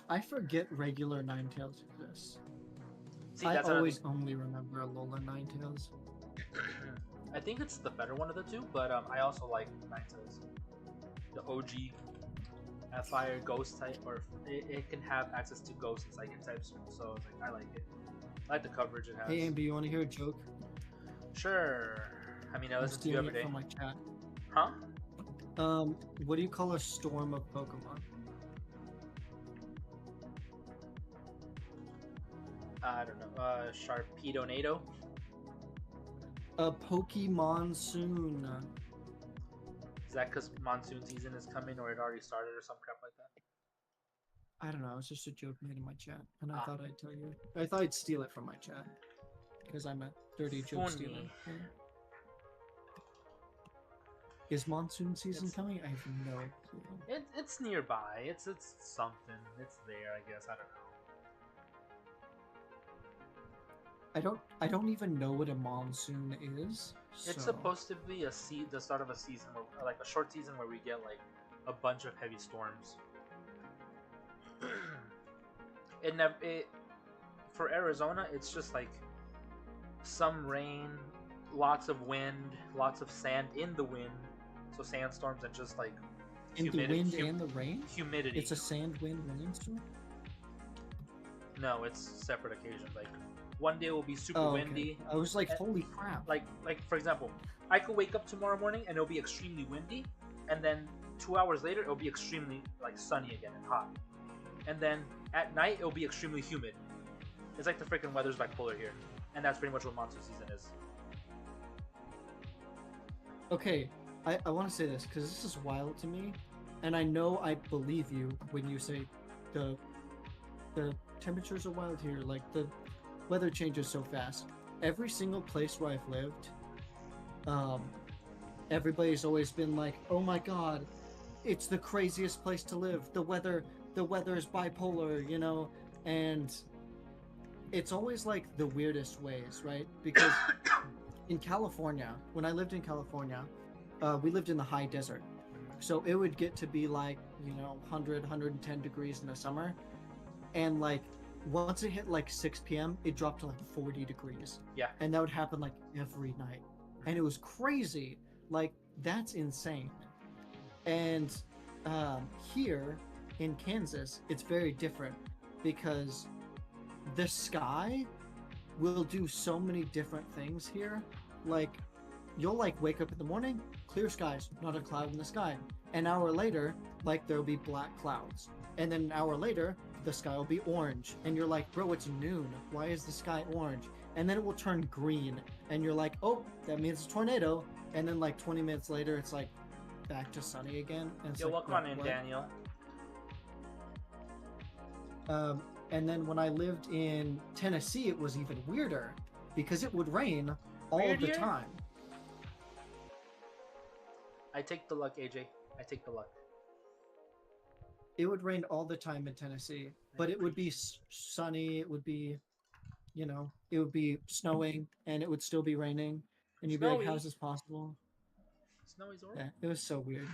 I forget regular Ninetales exists. See, I that's always only remember Alola Ninetales. I think it's the better one of the two, but I also like Ninetales. The OG Fire Ghost type, or it can have access to Ghost and Psychic types, so I like it. I like the coverage it has. Hey, Amber, you want to hear a joke? Sure. I mean, I listen to you every day. From my chat. Huh? What do you call a storm of Pokemon? I don't know. Sharpedo-nado? A Pokemonsoon. Is that because monsoon season is coming, or it already started, or some crap like that? I don't know. It's just a joke made in my chat, and I thought I'd tell you. I thought I'd steal it from my chat, because I'm a dirty joke stealer. Yeah. Is monsoon season coming? I have no clue. It's nearby. It's something. It's there, I guess. I don't know. I don't even know what a monsoon is. It's supposed to be the start of a season, where, like a short season where we get like a bunch of heavy storms. For Arizona, it's just like some rain, lots of wind, lots of sand in the wind, so sandstorms and just like in the wind and the rain. Humidity. It's a sand, wind, rainstorm. No, it's separate occasions. Like one day will be super windy. I was like, holy crap! Like for example, I could wake up tomorrow morning and it'll be extremely windy, and then 2 hours later it'll be extremely like sunny again and hot, and then at night it'll be extremely humid. It's like the freaking weather's bipolar here, and that's pretty much what monsoon season is. Okay, I want to say this because this is wild to me, and I know I believe you when you say the temperatures are wild here. Like the weather changes so fast. Every single place where I've lived, everybody's always been like, "Oh my God, it's the craziest place to live. The weather is bipolar, you know," and it's always like the weirdest ways, right? Because in California, when I lived in California, we lived in the high desert, so it would get to be like 100, 110 degrees in the summer, and like once it hit like 6 p.m., it dropped to like 40 degrees. Yeah. And that would happen like every night. And it was crazy. Like, that's insane. And here in Kansas, it's very different because the sky will do so many different things here. Like, you'll like wake up in the morning, clear skies, not a cloud in the sky. An hour later, like there'll be black clouds. And then an hour later, the sky will be orange, and you're like, bro, it's noon, why is the sky orange? And then it will turn green, and you're like, oh, that means a tornado. And then like 20 minutes later, it's like back to sunny again. And it's welcome on in, Daniel. And then when I lived in Tennessee, it was even weirder because it would rain all the time. I take the luck, AJ. I take the luck. It would rain all the time in Tennessee, but it would be sunny. It would be, it would be snowing, and it would still be raining. And you'd be like, how's this possible? Snowy's orange? Yeah, it was so weird.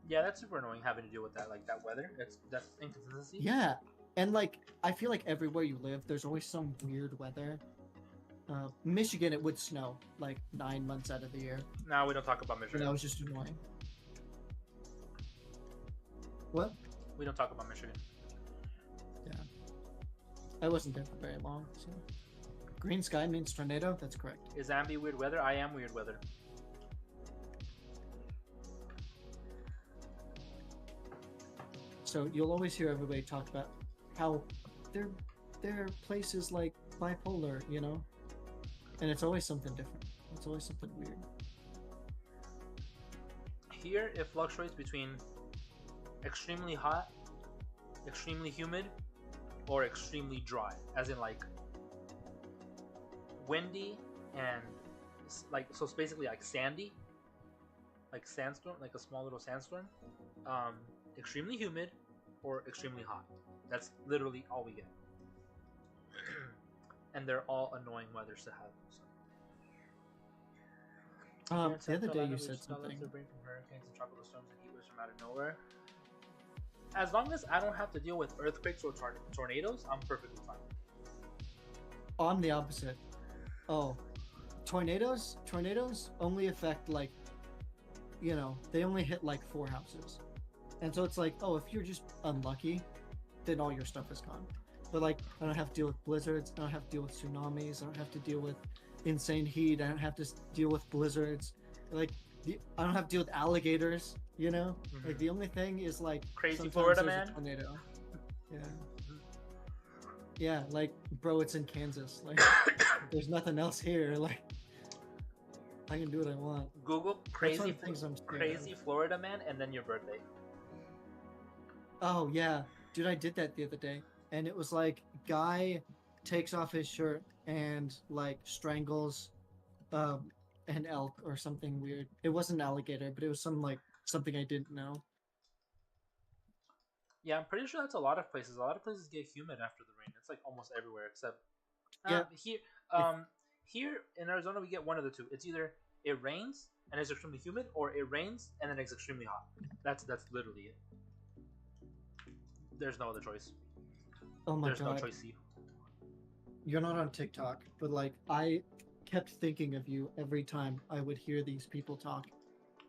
Yeah, that's super annoying having to deal with that, like that weather. That's inconsistency. Yeah, and like I feel like everywhere you live, there's always some weird weather. Michigan, it would snow like 9 months out of the year. No, we don't talk about Michigan. That was just annoying. What? We don't talk about Michigan. Yeah. I wasn't there for very long, so. Green sky means tornado? That's correct. Is Ambi weird weather? I am weird weather. So you'll always hear everybody talk about how their place is like bipolar, And it's always something different. It's always something weird. Here, it fluctuates between extremely hot, extremely humid, or extremely dry. As in, like, windy and, like, so it's basically like sandy. Like sandstorm, like a small little sandstorm. Extremely humid or extremely hot. That's literally all we get. And they're all annoying weathers to have. So. The other day you said something. From hurricanes and tropical storms and heat waves from out of nowhere. As long as I don't have to deal with earthquakes or tornadoes, I'm perfectly fine. Oh, I'm the opposite. Oh, tornadoes only affect like, you know, they only hit like 4 houses. And so it's like, oh, if you're just unlucky, then all your stuff is gone. But like, I don't have to deal with blizzards, I don't have to deal with tsunamis, I don't have to deal with insane heat, I don't have to deal with blizzards. Like, I don't have to deal with alligators, you know? Mm-hmm. Like, the only thing is like crazy Florida man. Tornado. Yeah. Yeah, like, bro, it's in Kansas. Like, there's nothing else here. Like, I can do what I want. Google crazy Florida man and then your birthday. Oh, yeah. Dude, I did that the other day. And it was like, guy takes off his shirt and, like, strangles an elk or something weird. It wasn't an alligator, but it was something I didn't know. Yeah, I'm pretty sure that's a lot of places. A lot of places get humid after the rain. It's like almost everywhere except here in Arizona we get one of the two. It's either it rains and it's extremely humid, or it rains and then it's extremely hot. That's literally it. There's no other choice. Oh my God. There's no choice C. You're not on TikTok, but like I kept thinking of you every time I would hear these people talk.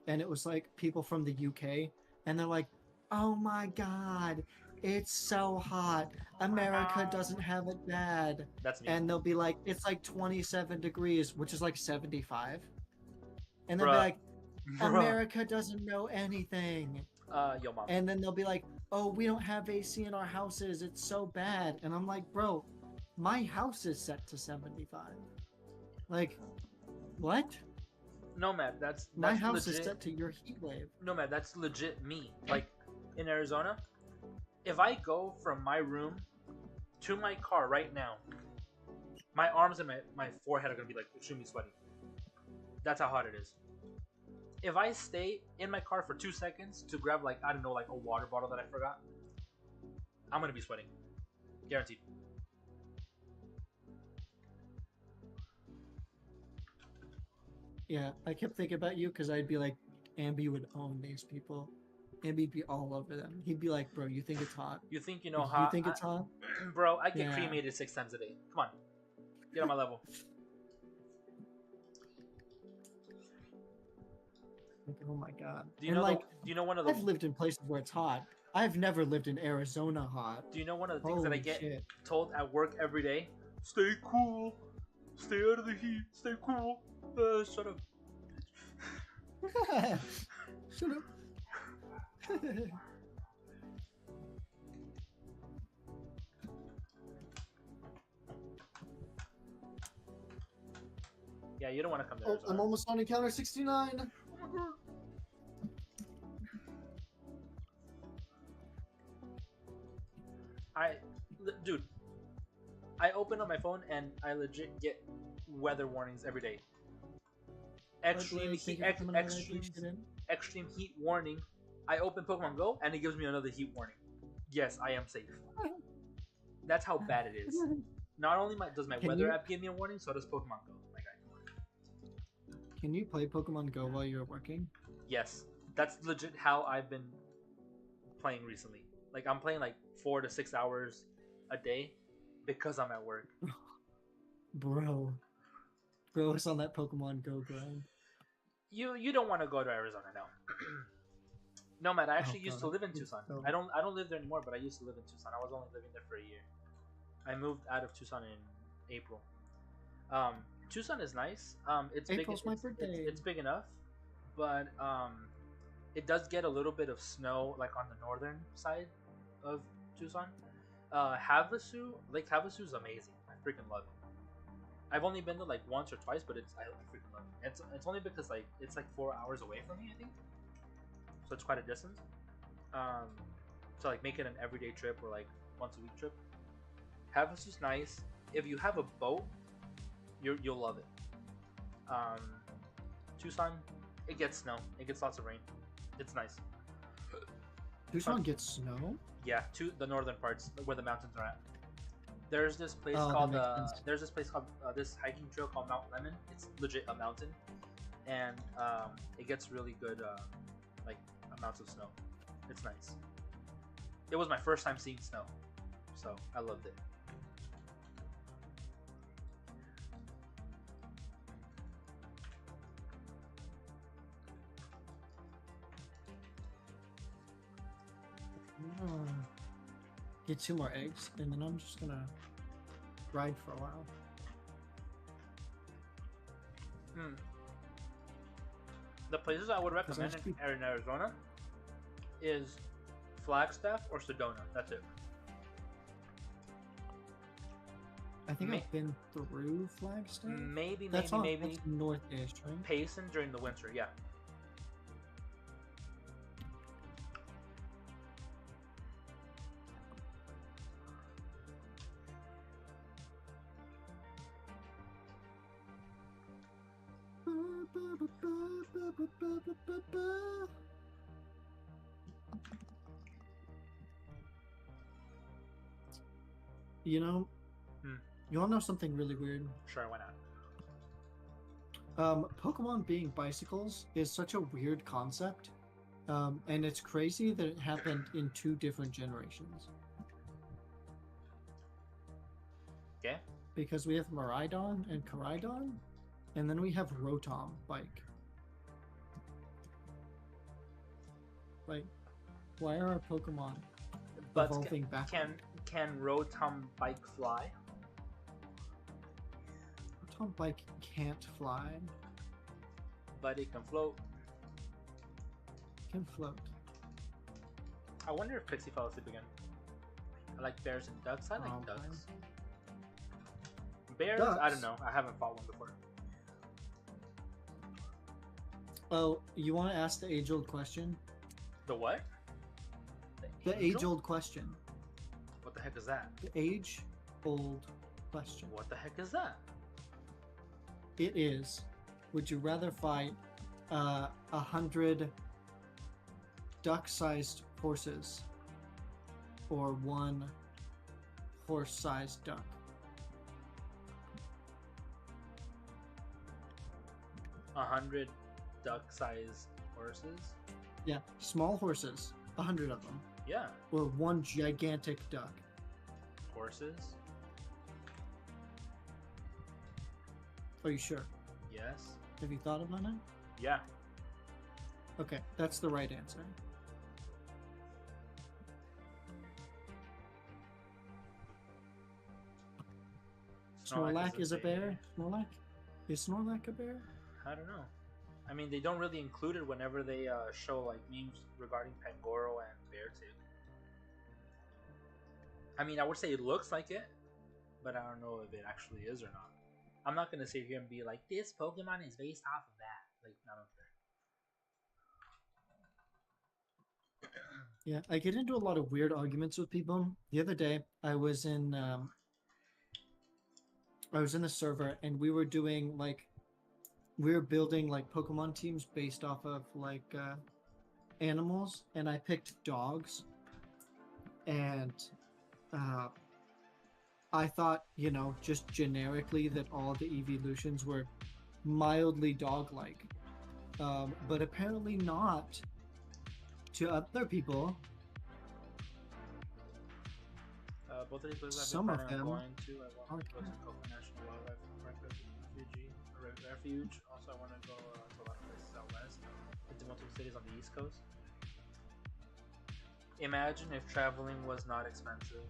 And it was like people from the UK, and they're like, oh my God, it's so hot. America doesn't have it bad. That's me. And they'll be like, it's like 27 degrees, which is like 75. And they'll be like, America doesn't know anything. Yo, mom. And then they'll be like, oh, we don't have AC in our houses. It's so bad. And I'm like, bro, my house is set to 75. Like, what? Nomad, that's my house legit. Is set to your heat wave. Nomad, that's legit me. Like, in Arizona, if I go from my room to my car right now, my arms and my forehead are gonna be like extremely sweaty. That's how hot it is. If I stay in my car for 2 seconds to grab like, I don't know, like a water bottle that I forgot, I'm gonna be sweating. Guaranteed. Yeah, I kept thinking about you because I'd be like, Ambi would own these people. Ambi'd be all over them. He'd be like, bro, you think it's hot? You think you know hot? You think it's hot? Bro, I get cremated 6 times a day. Come on. Get on my level. Oh my God. Do you know one of the... I've lived in places where it's hot. I've never lived in Arizona hot. Do you know one of the things that I get told at work every day? Stay cool. Stay out of the heat. Stay cool. Shut up. Shut up. Yeah, you don't want to come to Arizona. I'm almost on encounter 69. Oh my God. Dude, I open up my phone and I legit get weather warnings every day. Extreme heat warning. I open Pokemon Go and it gives me another heat warning. Yes, I am safe. That's how bad it is. Not only does my weather app give me a warning, so does Pokemon Go. My guy. Can you play Pokemon Go while you're working? Yes, that's legit how I've been playing recently. Like I'm playing like 4 to 6 hours a day because I'm at work. Bro, it's on that Pokemon Go grind. You don't want to go to Arizona now. No, man. I actually used to live in Tucson. I don't live there anymore, but I used to live in Tucson. I was only living there for a year. I moved out of Tucson in April. Tucson is nice. It's April's big. My birthday. It's big enough, but it does get a little bit of snow, like on the northern side of Tucson. Lake Havasu is amazing. I freaking love it. I've only been there like once or twice, but I freaking love it. It's only because like it's like 4 hours away from me, I think. So it's quite a distance. So like make it an everyday trip or like once a week trip. Havasu's nice. If you have a boat, you'll love it. Tucson, it gets snow. It gets lots of rain. It's nice. Tucson gets snow? Yeah, to the northern parts where the mountains are at. There's this place called this hiking trail called Mount Lemon. It's legit a mountain, and it gets really good like amounts of snow. It's nice. It was my first time seeing snow, so I loved it. Get 2 more eggs, and then I'm just gonna ride for a while. The places I would recommend in Arizona is Flagstaff or Sedona. That's it. I think I've been through Flagstaff. Maybe that's north-ish, right? Payson during the winter, yeah. You know, you want to know something really weird? Sure, why not? Pokemon being bicycles is such a weird concept, and it's crazy that it happened in 2 different generations. Okay. Because we have Miraidon and Koraidon, and then we have Rotom bike. Like, why are our Pokemon evolving back? Can Rotom bike fly? Rotom bike can't fly. But it can float. It can float. I wonder if Pixie fell asleep again. I like bears and ducks. I like ducks. Bears? Ducks. I don't know. I haven't fought one before. Oh, you want to ask the age-old question? The what? The age-old question. What the heck is that? The age-old question. What the heck is that? It is, would you rather fight 100 duck-sized horses or 1 horse-sized duck? 100 duck-sized horses? Yeah, small horses, 100 of them. Yeah. Or 1 gigantic duck. Horses? Are you sure? Yes. Have you thought about it? Yeah. Okay, that's the right answer. Snorlax is a bear? Snorlax? Is Snorlax a bear? I don't know. I mean, they don't really include it whenever they show like memes regarding Pangoro and Beartooth. I mean, I would say it looks like it, but I don't know if it actually is or not. I'm not gonna sit here and be like, this Pokemon is based off of that. Like, I don't care. Yeah, I get into a lot of weird arguments with people. The other day, I was in the server, and we were doing like, we were building like Pokemon teams based off of like animals, and I picked dogs, and I thought, you know, just generically that all the evolutions were mildly dog-like, but apparently not to other people. Both of these places Some of them going to. I want to go to Coconut National Wildlife Refuge. Also, I want to go to a lot of places out west. To multiple cities on the East Coast. Imagine if traveling was not expensive.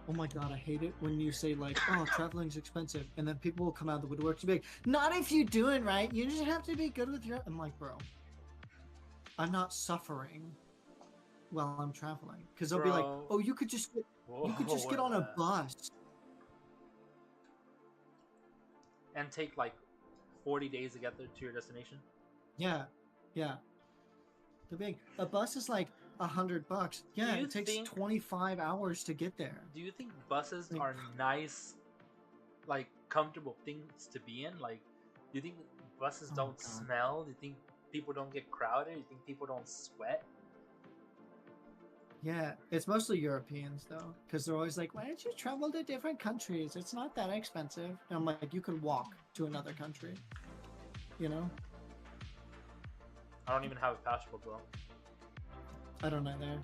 Oh my god, I hate it when you say like, oh, traveling's expensive, and then people will come out of the woodwork to be like, not if you do it right, you just have to be good with your... I'm like, bro, I'm not suffering while I'm traveling. Because they'll be like, oh, you could just get on a bus. And take like 40 days to get there to your destination? Yeah, yeah. They're being, a bus is like $100. Yeah, it takes 25 hours to get there. Do you think buses are nice, like comfortable things to be in? Like, do you think buses don't smell? Do you think people don't get crowded? Do you think people don't sweat? Yeah, it's mostly Europeans though, because they're always like, "Why don't you travel to different countries? It's not that expensive." And I'm like, "You can walk to another country, you know." I don't even have a passport, bro. I don't either.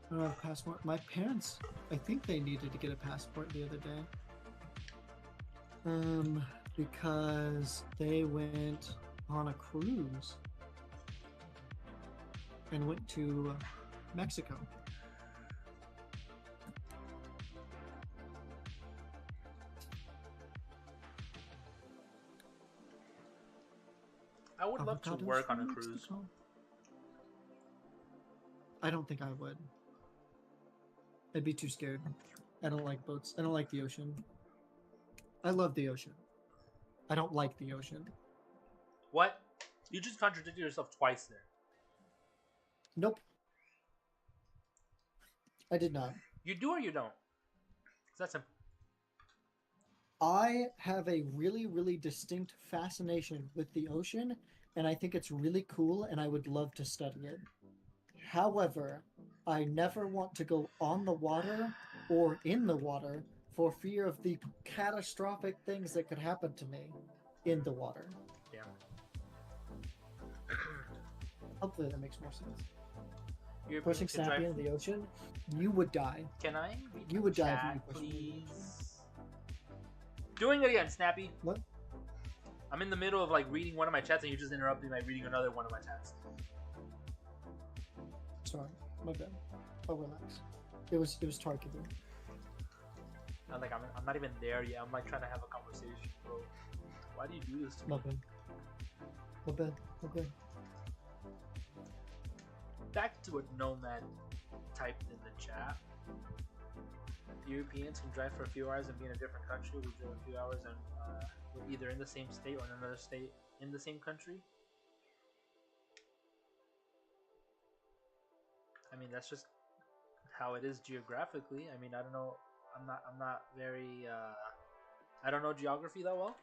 I don't have a passport. My parents, I think they needed to get a passport the other day. Because they went on a cruise and went to Mexico. I would love to Avocados work on a from cruise. Mexico. I don't think I would. I'd be too scared. I don't like boats. I don't like the ocean. I love the ocean. I don't like the ocean. What? You just contradicted yourself twice there. Nope. I did not. You do or you don't? That's simple. I have a really, really distinct fascination with the ocean, and I think it's really cool, and I would love to study it. However, I never want to go on the water or in the water for fear of the catastrophic things that could happen to me in the water. Yeah. Hopefully that makes more sense. You're Pushing Snappy into the ocean, you would die. Can I? You would die if chat, you pushed me. please. Doing it again, Snappy. What? I'm in the middle of like reading one of my chats and you just interrupted me by reading another one of my chats. Sorry, my bad. Oh, relax. It was targeted. I'm not even there yet. I'm like trying to have a conversation, bro. Why do you do this to me? My bad. My bad. My bad. Back to what Nomad typed in the chat. Europeans can drive for a few hours and be in a different country. We drove a few hours and we're either in the same state or in another state in the same country. I mean, that's just how it is geographically. I mean, I don't know. I'm not very. I don't know geography that well.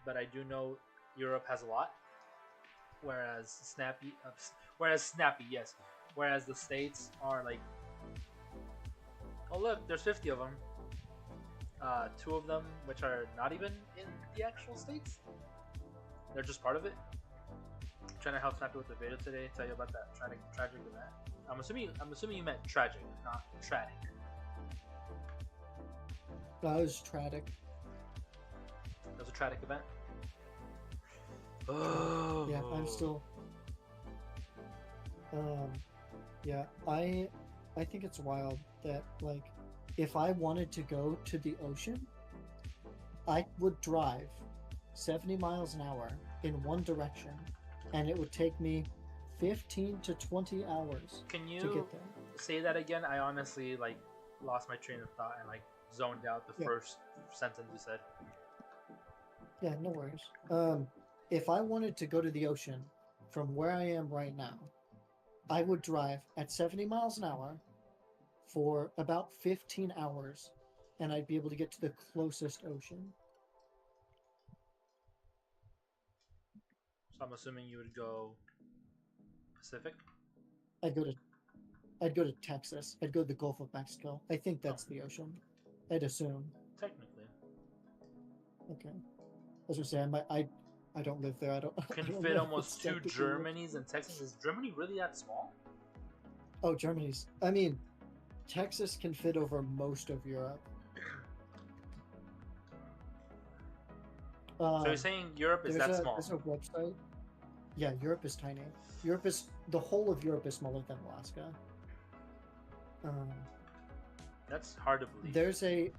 But I do know Europe has a lot. Whereas Snappy, yes. Whereas the states are like, oh look, there's 50 of them. 2 of them, which are not even in the actual states. They're just part of it. I'm trying to help Snappy with the video today. Tell you about that tragic event. I'm assuming you meant tragic, not tragic. That was tragic. That was a tragic event. Oh. Yeah, I'm still. Yeah, I think it's wild that like, if I wanted to go to the ocean, I would drive 70 miles an hour in one direction, and it would take me 15 to 20 hours Can you to get there. say that again? I honestly like lost my train of thought and like zoned out the first sentence you said. Yeah, no worries. If I wanted to go to the ocean from where I am right now, I would drive at 70 miles an hour for about 15 hours, and I'd be able to get to the closest ocean. So I'm assuming you would go Pacific? I'd go to Texas. I'd go to the Gulf of Mexico. I think that's the ocean. I'd assume. Technically. Okay. As I say, I don't live there. I don't. Can I don't fit know almost what's 2 Germanys in Texas. Is Germany really that small? Oh, Germany's. I mean, Texas can fit over most of Europe. So you're saying Europe is that small? There's a website. Yeah, Europe is tiny. The whole of Europe is smaller than Alaska. That's hard to believe. There's a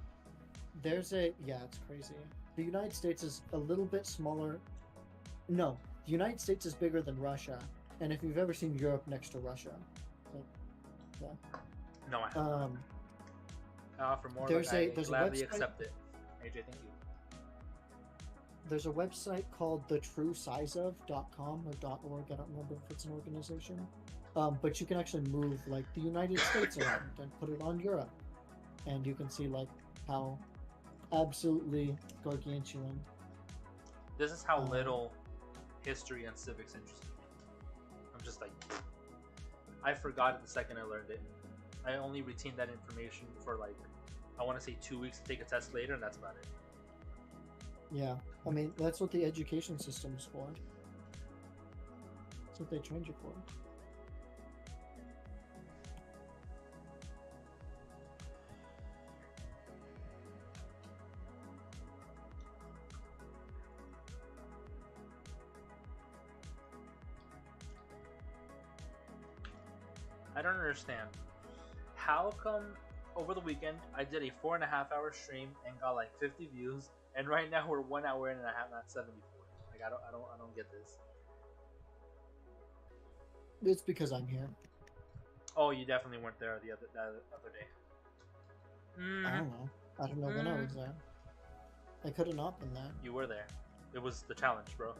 yeah, it's crazy. The United States is a little bit smaller. No, the United States is bigger than Russia. And if you've ever seen Europe next to Russia, like, yeah. No, I haven't. For more, there's I a gladly website- accept it. AJ, thank you. There's a website called thetruesizeof.com or .org. I don't remember if it's an organization. But you can actually move like the United States around and put it on Europe. and you can see like how absolutely gargantuan. This is how little history and civics interest me. I'm just like, I forgot it the second I learned it. I only retained that information for like, I want to say 2 weeks to take a test later, and that's about it. Yeah, I mean, that's what the education system is for. That's what they trained you for. I don't understand. How come over the weekend I did a 4.5-hour stream and got like 50 views, and right now we're 1 hour in and I have not 74. Like I don't get this. It's because I'm here. Oh, you definitely weren't there the other day. I don't know. I don't know when I was there. I could have not been there. You were there. It was the challenge, bro.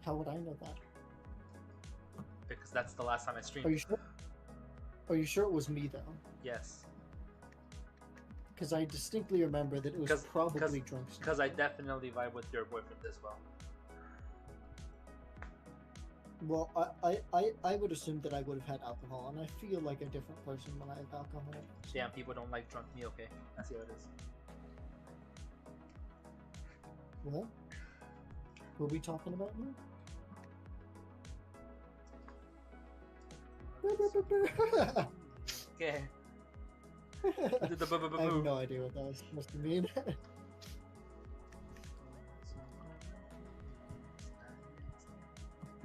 How would I know that? Because that's the last time I streamed. Are you sure? Are you sure it was me though? Yes. Because I distinctly remember that it was probably drunk. Because I definitely vibe with your boyfriend as well. Well, I would assume that I would have had alcohol, and I feel like a different person when I have alcohol. So. Damn, people don't like drunk me. Okay, I see how it is. What? Were we talking about me? Okay. I have no idea what that was supposed to mean.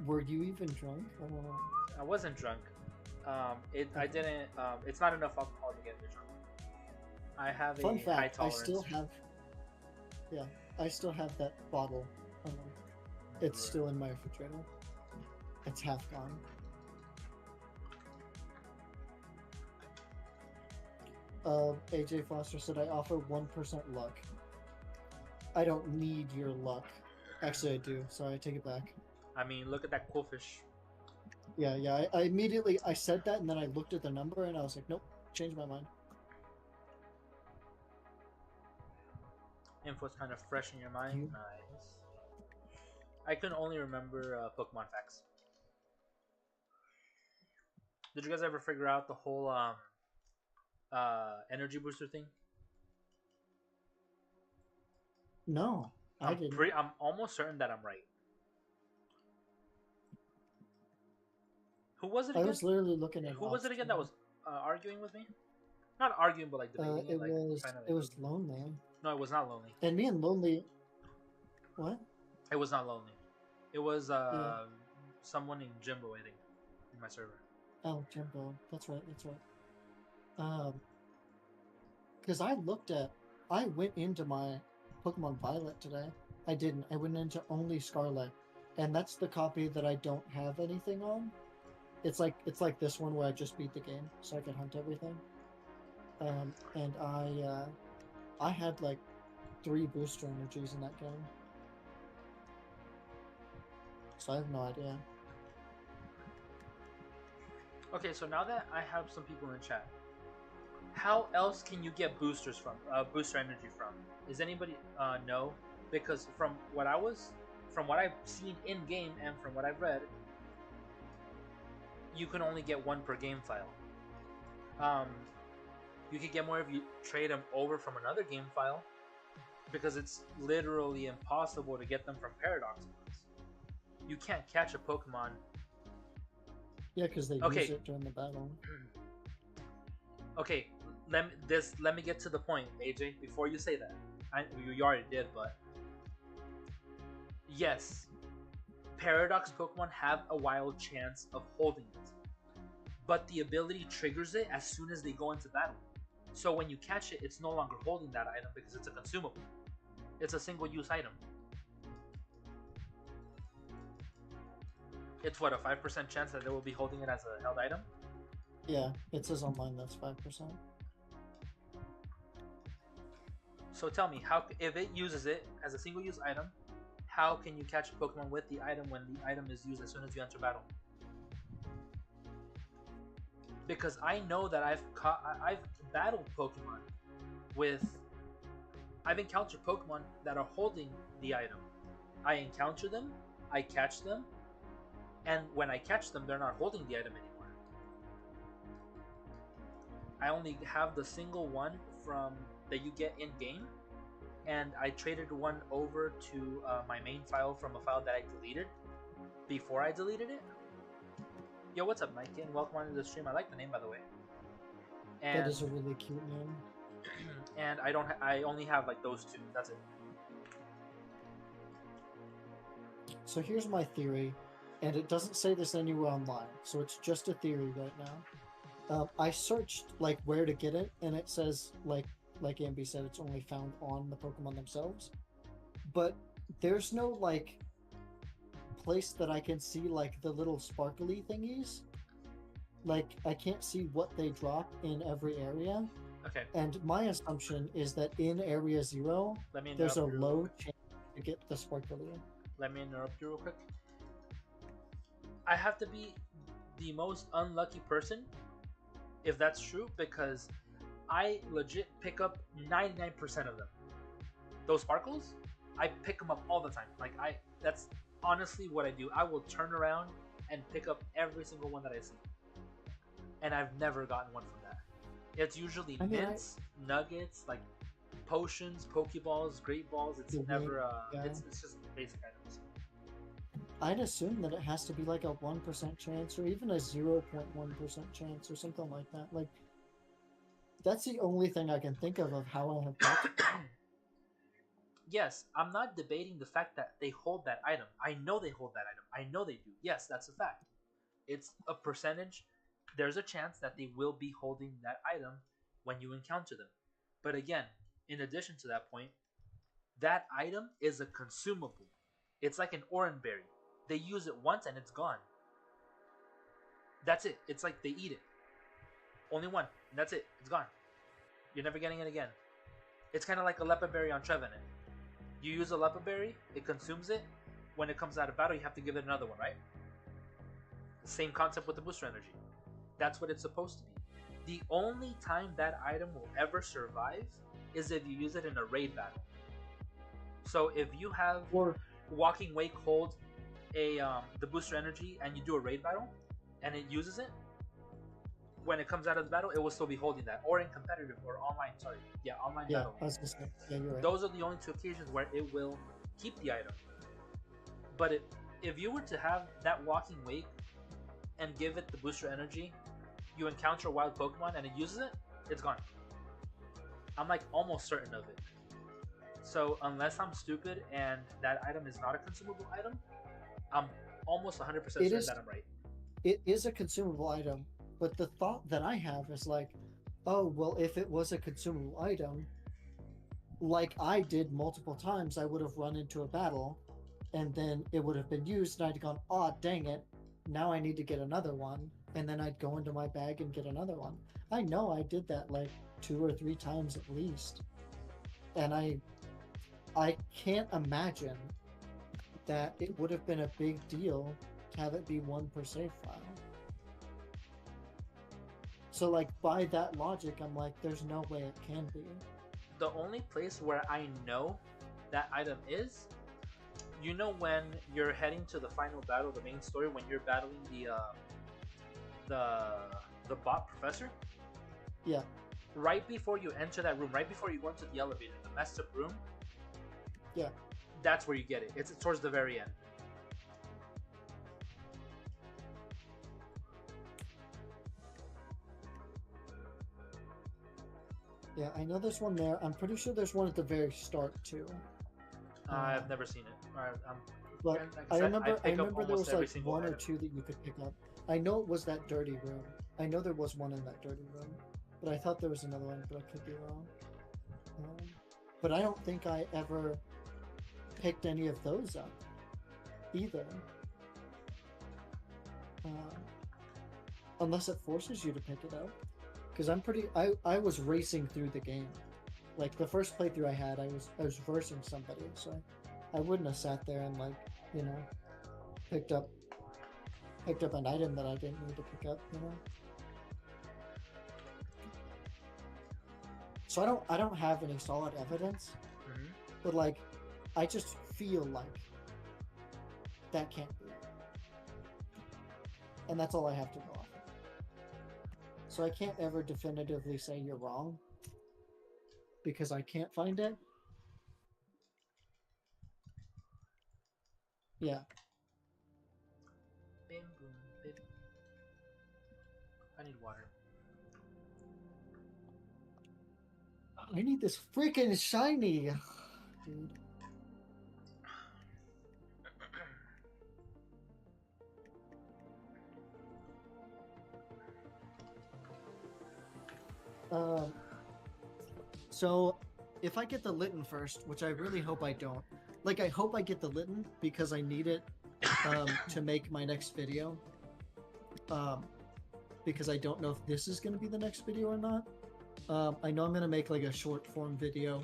Were you even drunk? I don't know. I wasn't drunk. I didn't. It's not enough alcohol to get me drunk. I have a Fun fact, high tolerance. I still have. Yeah, I still have that bottle. It's still in my refrigerator. It's half gone. AJ Foster said, I offer 1% luck. I don't need your luck. Actually, I do, so I take it back. I mean, look at that cool fish. Yeah, I immediately, I said that, and then I looked at the number, and I was like, nope, changed my mind. Info's kind of fresh in your mind. Nice. I can only remember Pokemon facts. Did you guys ever figure out the whole energy booster thing? No, I didn't. I'm almost certain that I'm right. Who was it again? I was literally looking at. Who was it again that was arguing with me? Not arguing, but like debating. It was Lonely. No, it was not Lonely. And me and Lonely. What? It was not Lonely. It was someone named Jimbo, I think, in my server. Oh, Jimbo. That's right. Because I went into my Pokemon Violet today. I didn't. I went into only Scarlet, and that's the copy that I don't have anything on. It's like this one where I just beat the game, so I can hunt everything. And I had like 3 booster energies in that game, so I have no idea. Okay, so now that I have some people in chat, how else can you get boosters from booster energy from? Is anybody know? Because from what I've seen in game and from what I've read, you can only get 1 per game file. You could get more if you trade them over from another game file, because it's literally impossible to get them from Paradox ones. You can't catch a Pokemon. Yeah, because they use it during the battle. Okay, let me get to the point, AJ. Before you say that, you already did, but yes, Paradox Pokemon have a wild chance of holding it, but the ability triggers it as soon as they go into battle. So when you catch it, it's no longer holding that item because it's a consumable. It's a single-use item. It's what, a 5% chance that they will be holding it as a held item? Yeah, it says online that's 5%. So tell me, how if it uses it as a single-use item, how can you catch a Pokemon with the item when the item is used as soon as you enter battle? because I know that I've battled Pokemon with, I've encountered Pokemon that are holding the item. I encounter them, I catch them, and when I catch them, they're not holding the item anymore. I only have the single one from that you get in game, and I traded one over to my main file from a file that I deleted before I deleted it. Yo, what's up, Mike? And welcome onto the stream. I like the name, by the way. And, that is a really cute name. And I only have like those two. That's it. So here's my theory, and it doesn't say this anywhere online, so it's just a theory right now. I searched like where to get it, and it says like Ambi said, it's only found on the Pokemon themselves. But there's no like place that I can see like the little sparkly thingies. Like I can't see what they drop in every area. Okay. And my assumption is that in Area 0, there's a low chance to get the sparkly. Let me interrupt you real quick. I have to be the most unlucky person if that's true, because I legit pick up 99% of them. Those sparkles, I pick them up all the time. Like that's honestly what I do. I will turn around and pick up every single one that I see. And I've never gotten one from that. It's usually mints, nuggets, like potions, Pokeballs, Great Balls. It's never it's just basic items. I'd assume that it has to be like a 1% chance or even a 0.1% chance or something like that. Like that's the only thing I can think of how I have gotten. Yes, I'm not debating the fact that they hold that item. I know they hold that item. I know they do. Yes, that's a fact. It's a percentage. There's a chance that they will be holding that item when you encounter them. But again, in addition to that point, that item is a consumable. It's like an orange berry. They use it once and it's gone. That's it. It's like they eat it. Only one. And that's it. It's gone. You're never getting it again. It's kind of like a leopard berry on Trevenant. You use a leopard berry, it consumes it. When it comes out of battle, you have to give it another one, right? Same concept with the booster energy. That's what it's supposed to be. The only time that item will ever survive is if you use it in a raid battle. So if you have Walking Wake hold the booster energy and you do a raid battle and it uses it, when it comes out of the battle, it will still be holding that. Or in competitive or online, online battle. I was just saying, you're right. Those are the only two occasions where it will keep the item. But if you were to have that Walking Wake and give it the booster energy, you encounter a wild Pokemon and it uses it, it's gone. I'm like almost certain of it. So unless I'm stupid and that item is not a consumable item, I'm almost 100% certain that I'm right. It is a consumable item, but the thought that I have is like, oh, well, if it was a consumable item, like I did multiple times, I would have run into a battle and then it would have been used and I'd gone, oh, dang it, now I need to get another one. And then I'd go into my bag and get another one. I know I did that like 2 or 3 times at least. And I can't imagine that it would have been a big deal to have it be 1 per save file. So like by that logic, I'm like, there's no way it can be. The only place where I know that item is, you know, when you're heading to the final battle, the main story, when you're battling the bot professor. Yeah. Right before you enter that room, right before you go into the elevator, the messed up room. Yeah. That's where you get it. It's towards the very end. Yeah, I know there's one there. I'm pretty sure there's one at the very start too. I've never seen it. But I remember there was like 1 or 2 that you could pick up. I know it was that dirty room. I know there was one in that dirty room, but I thought there was another one, but I could be wrong. But I don't think I ever picked any of those up either. Unless it forces you to pick it up. Because I was racing through the game. Like the first playthrough I had, I was versing somebody, so I wouldn't have sat there and like, you know, picked up an item that I didn't need to pick up, you know. So I don't have any solid evidence, but like, I just feel like that can't be, and that's all I have to go off of. So I can't ever definitively say you're wrong because I can't find it. Yeah. Bim, boom, bim. I need water. I need this freaking shiny, dude. So if I get the Litten first, which I really hope I don't, like I hope I get the Litten because I need it to make my next video. Because I don't know if this is going to be the next video or not. I know I'm going to make like a short form video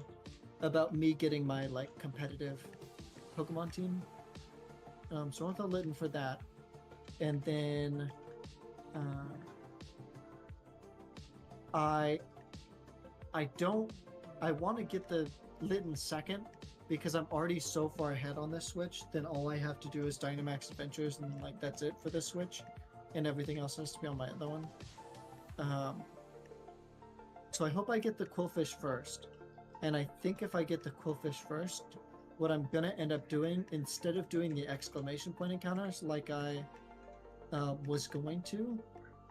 about me getting my like competitive Pokemon team. So I want the Litten for that. And then I want to get the Litten second because I'm already so far ahead on this Switch. Then all I have to do is Dynamax Adventures, and like that's it for this Switch, and everything else has to be on my other one. So I hope I get the Quillfish first, and I think if I get the Quillfish first, what I'm gonna end up doing, instead of doing the exclamation point encounters like I was going to,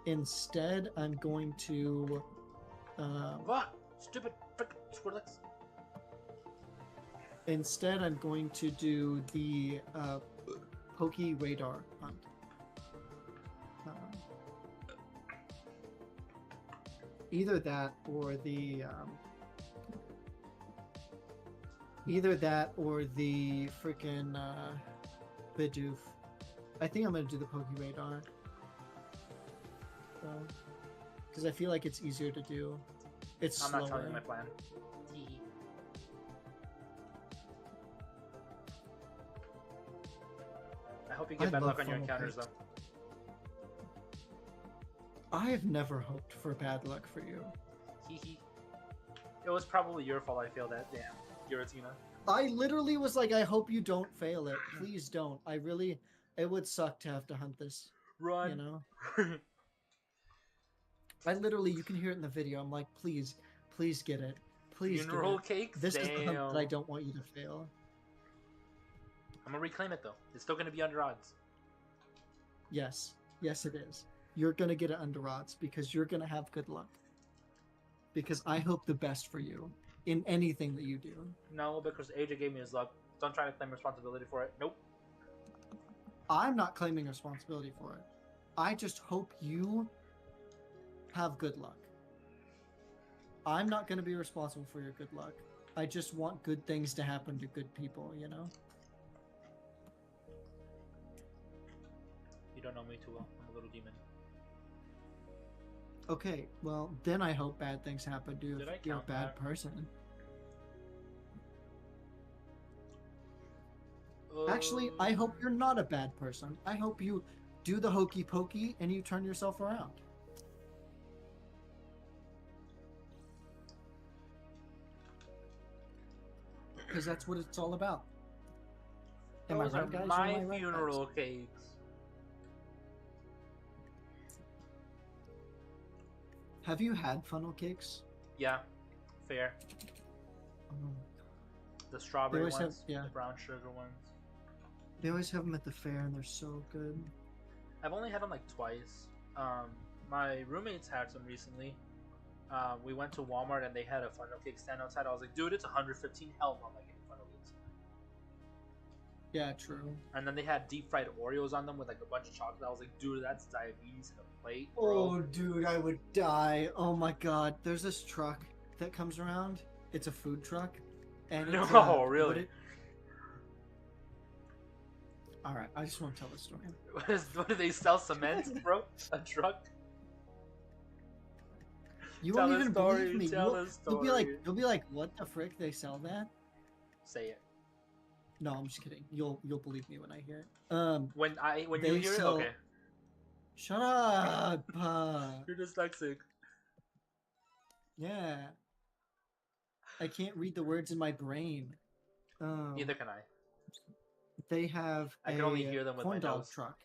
instead I'm going to What? Stupid frickin' Squirrelix. Instead, I'm going to do the PokeRadar hunt. Either that or the freaking Bidoof. I think I'm gonna do the PokeRadar. Because I feel like it's easier to do. It's I'm slower. not telling you my plan. I hope you get bad luck on your encounters, though. I have never hoped for bad luck for you. Hee. It was probably your fault I failed that damn Giratina. I literally was like, I hope you don't fail it. Please don't. It would suck to have to hunt this. Run. You know? I literally, you can hear it in the video. I'm like, please get it. Please Funeral get it. cakes? This is the hunt Damn. that I don't want you to fail. I'm gonna reclaim it, though. It's still gonna be under odds. Yes, it is. You're gonna get it under odds because you're gonna have good luck. Because I hope the best for you in anything that you do. No, because AJ gave me his luck. Don't try to claim responsibility for it. Nope. I'm not claiming responsibility for it. I just hope you have good luck. I'm not going to be responsible for your good luck. I just want good things to happen to good people, you know? You don't know me too well. I'm a little demon. Okay, well, then I hope bad things happen to you if you're a bad person. Actually, I hope you're not a bad person. I hope you do the hokey pokey and you turn yourself around. Because that's what it's all about. Am I right, guys? My funeral cakes. Have you had funnel cakes? Yeah, fair. The strawberry ones, the brown sugar ones. They always have them at the fair, and they're so good. I've only had them like twice. My roommates had some recently. We went to Walmart and they had a funnel cake stand outside. I was like, dude, it's 115. Hell no, I'm not getting funnel cakes. Yeah, true. And then they had deep fried Oreos on them with like a bunch of chocolate. I was like, dude, that's diabetes in a plate. Oh, dude, I would die. Oh my god. There's this truck that comes around. It's a food truck. And no, really? Alright, I just want to tell the story. What do they sell? Cement, bro? A truck? You won't even believe me. You'll be like, what the frick? They sell that? Say it. No, I'm just kidding. You'll believe me when I hear it. When you hear it, okay. Shut up. You're dyslexic. Yeah. I can't read the words in my brain. Neither can I. They have I can only hear them with my corn dog nose. truck.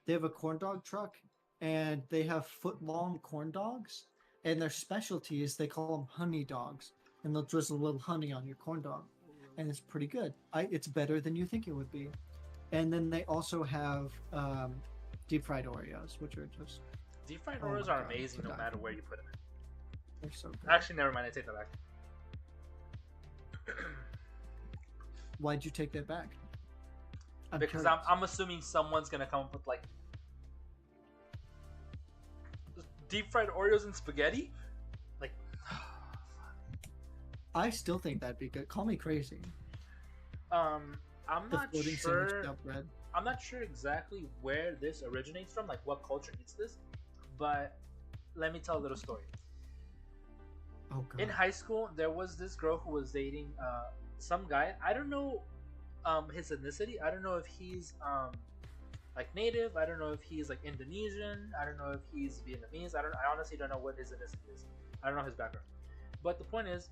They have a corn dog truck, and they have foot-long corn dogs. And their specialty is they call them honey dogs, and they'll drizzle a little honey on your corn dog, and it's pretty good. It's better than you think it would be. And then they also have deep fried Oreos, which are just deep fried Oreos are amazing no matter where you put them. They're so good. Actually, never mind. I take that back. Why'd you take that back? Because I'm assuming someone's gonna come up with like deep fried Oreos and spaghetti. Like, I still think that'd be good. Call me crazy. I'm not sure. Bread. I'm not sure exactly where this originates from, like what culture eats this, but let me tell a little story. Oh, God. In high school, there was this girl who was dating some guy. I don't know his ethnicity. I don't know if he's like native. I don't know if he's like Indonesian. I don't know if he's Vietnamese. I honestly don't know what his ethnicity is. I don't know his background. But the point is,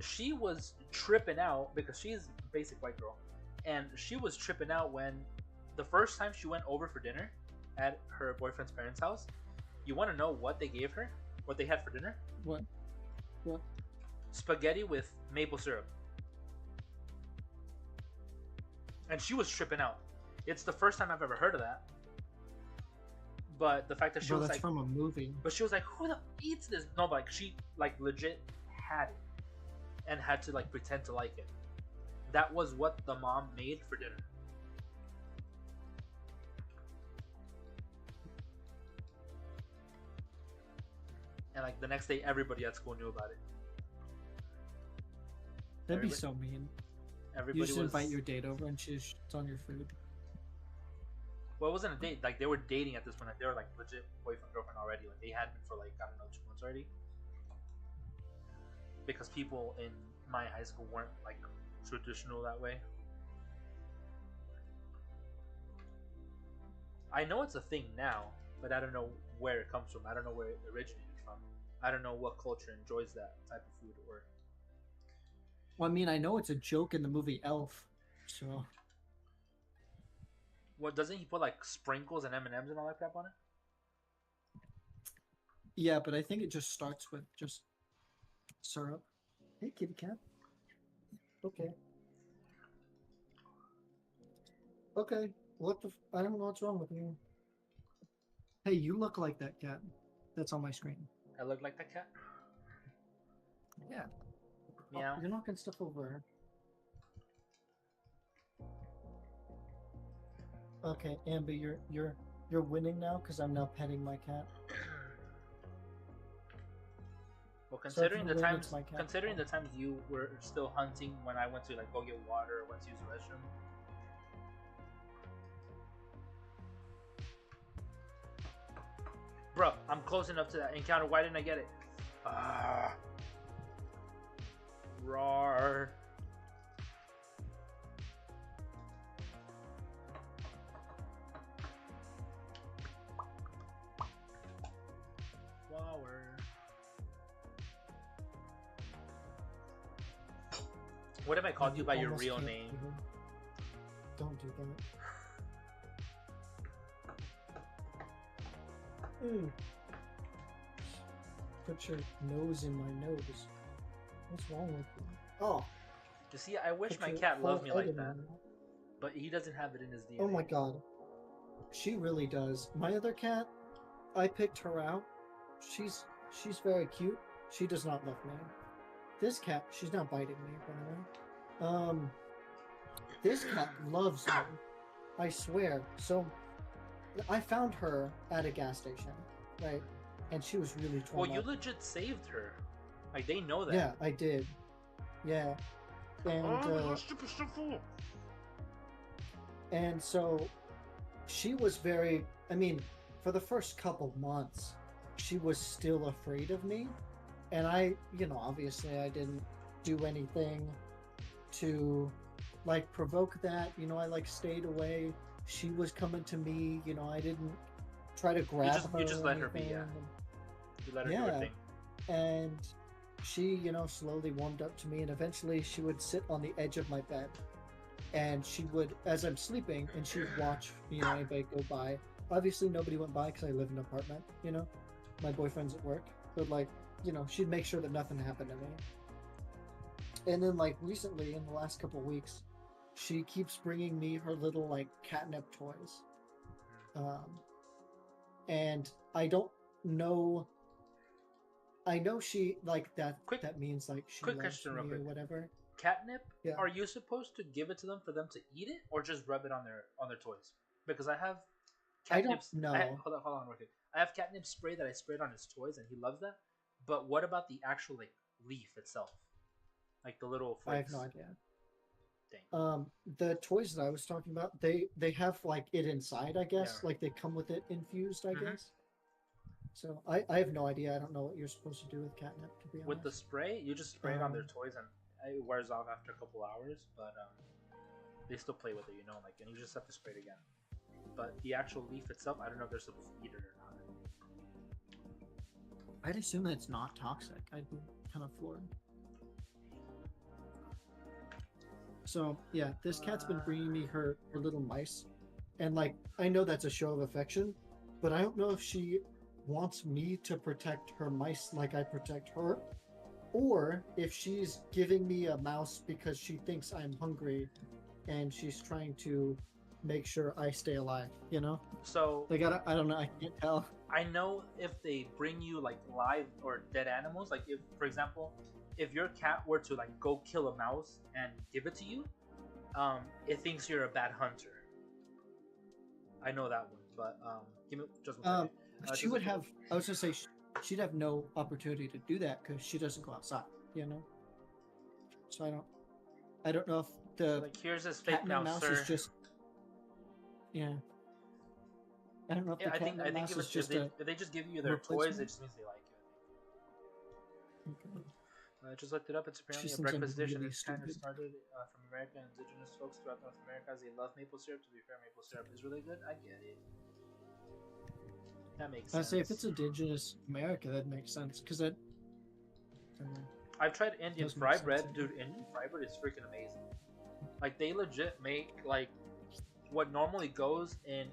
she was tripping out because she's a basic white girl, and she was tripping out when the first time she went over for dinner at her boyfriend's parents' house. You want to know what they gave her? What they had for dinner? What? Spaghetti with maple syrup. And she was tripping out. It's the first time I've ever heard of that. But the fact that she was that's like, from a movie. But she was like, who the eats this? No, but like she like legit had it and had to like pretend to like it. That was what the mom made for dinner. And like the next day, everybody at school knew about it. That'd be so mean. Everybody you just invite your date over and she's on your food. Well, it wasn't a date. Like they were dating at this point. Like, they were like legit boyfriend girlfriend already. Like they had been for like I don't know 2 months already. Because people in my high school weren't like traditional that way. I know it's a thing now, but I don't know where it comes from. I don't know where it originated from. I don't know what culture enjoys that type of food or. Well, I mean, I know it's a joke in the movie Elf, so. What doesn't he put like sprinkles and M&Ms and all that crap on it? Yeah, but I think it just starts with just syrup. Hey, kitty cat. Okay. Okay. What the? I don't know what's wrong with you. Hey, you look like that cat. That's on my screen. I look like that cat? Yeah. Meow. Oh, you're knocking stuff over. Okay, Amber, you're winning now because I'm now petting my cat. Well, considering the times you were still hunting when I went to like go get water or went to use the restroom. Bro, I'm close enough to that encounter. Why didn't I get it? Roar. Flower. What if I called you by your real name? Don't do that. Put your nose in my nose. What's wrong with you? Oh. You see, I wish my cat loved me like that. But he doesn't have it in his DNA. Oh my god. She really does. My other cat, I picked her out. She's very cute. She does not love me. This cat, she's not biting me, by the way. This cat loves me. I swear. So, I found her at a gas station, right? And she was really torn Well, you up. legit saved her. Like, they know that. Yeah, I did. Yeah. And, and so, she was very, I mean, for the first couple months, she was still afraid of me. And I, you know, obviously I didn't do anything to, like, provoke that. You know, I, like, stayed away. She was coming to me. You know, I didn't try to grab her. You just let her be, yeah. You let her do her thing. And she, slowly warmed up to me, and eventually she would sit on the edge of my bed, and she would, as I'm sleeping, and she would watch, anybody go by. Obviously, nobody went by because I live in an apartment. My boyfriend's at work, but like, she'd make sure that nothing happened to me. And then, like, recently, in the last couple of weeks, she keeps bringing me her little, like, catnip toys. And I don't know. I know she, like, that means, like, she loves question, me real quick. or whatever. Catnip? Yeah. Are you supposed to give it to them for them to eat it, or just rub it on their toys? Because I have catnip. I don't know. Hold on, real quick. I have catnip spray that I sprayed on his toys, and he loves that. But what about the actual, like, leaf itself? Like the little flakes? I have no idea. Dang. The toys that I was talking about, they have, like, it inside, I guess. Yeah. Like, they come with it infused, I guess. So I have no idea. I don't know what you're supposed to do with catnip, to be honest. With the spray, you just spray it on their toys, and it wears off after a couple hours. But they still play with it, like, and you just have to spray it again. But the actual leaf itself, I don't know if they're supposed to eat it or not. I'd assume that it's not toxic. I'd be kind of floored. So yeah, this cat's been bringing me her little mice, and like, I know that's a show of affection, but I don't know if she wants me to protect her mice like I protect her, or if she's giving me a mouse because she thinks I'm hungry and she's trying to make sure I stay alive, So I don't know, I can't tell. I know if they bring you like live or dead animals, like if, for example, if your cat were to like go kill a mouse and give it to you, it thinks you're a bad hunter. I know that one, but give me just one second. She would have. I was gonna say she'd have no opportunity to do that because she doesn't go outside. So I don't know if the like, here's this fake mouse, sir. Is just. Yeah. I don't know if the catnip mouse is just if they just give you their toys, it just means they like you. Okay. I just looked it up. It's apparently a breakfast dish, and it's kind of started from America and indigenous folks throughout North America as they love maple syrup. To be fair, maple syrup is really good. I get it. That makes sense. I say if it's indigenous America, that makes sense because that. I've tried Indian fry bread, dude. Indian fry bread is freaking amazing. Like, they legit make like what normally goes in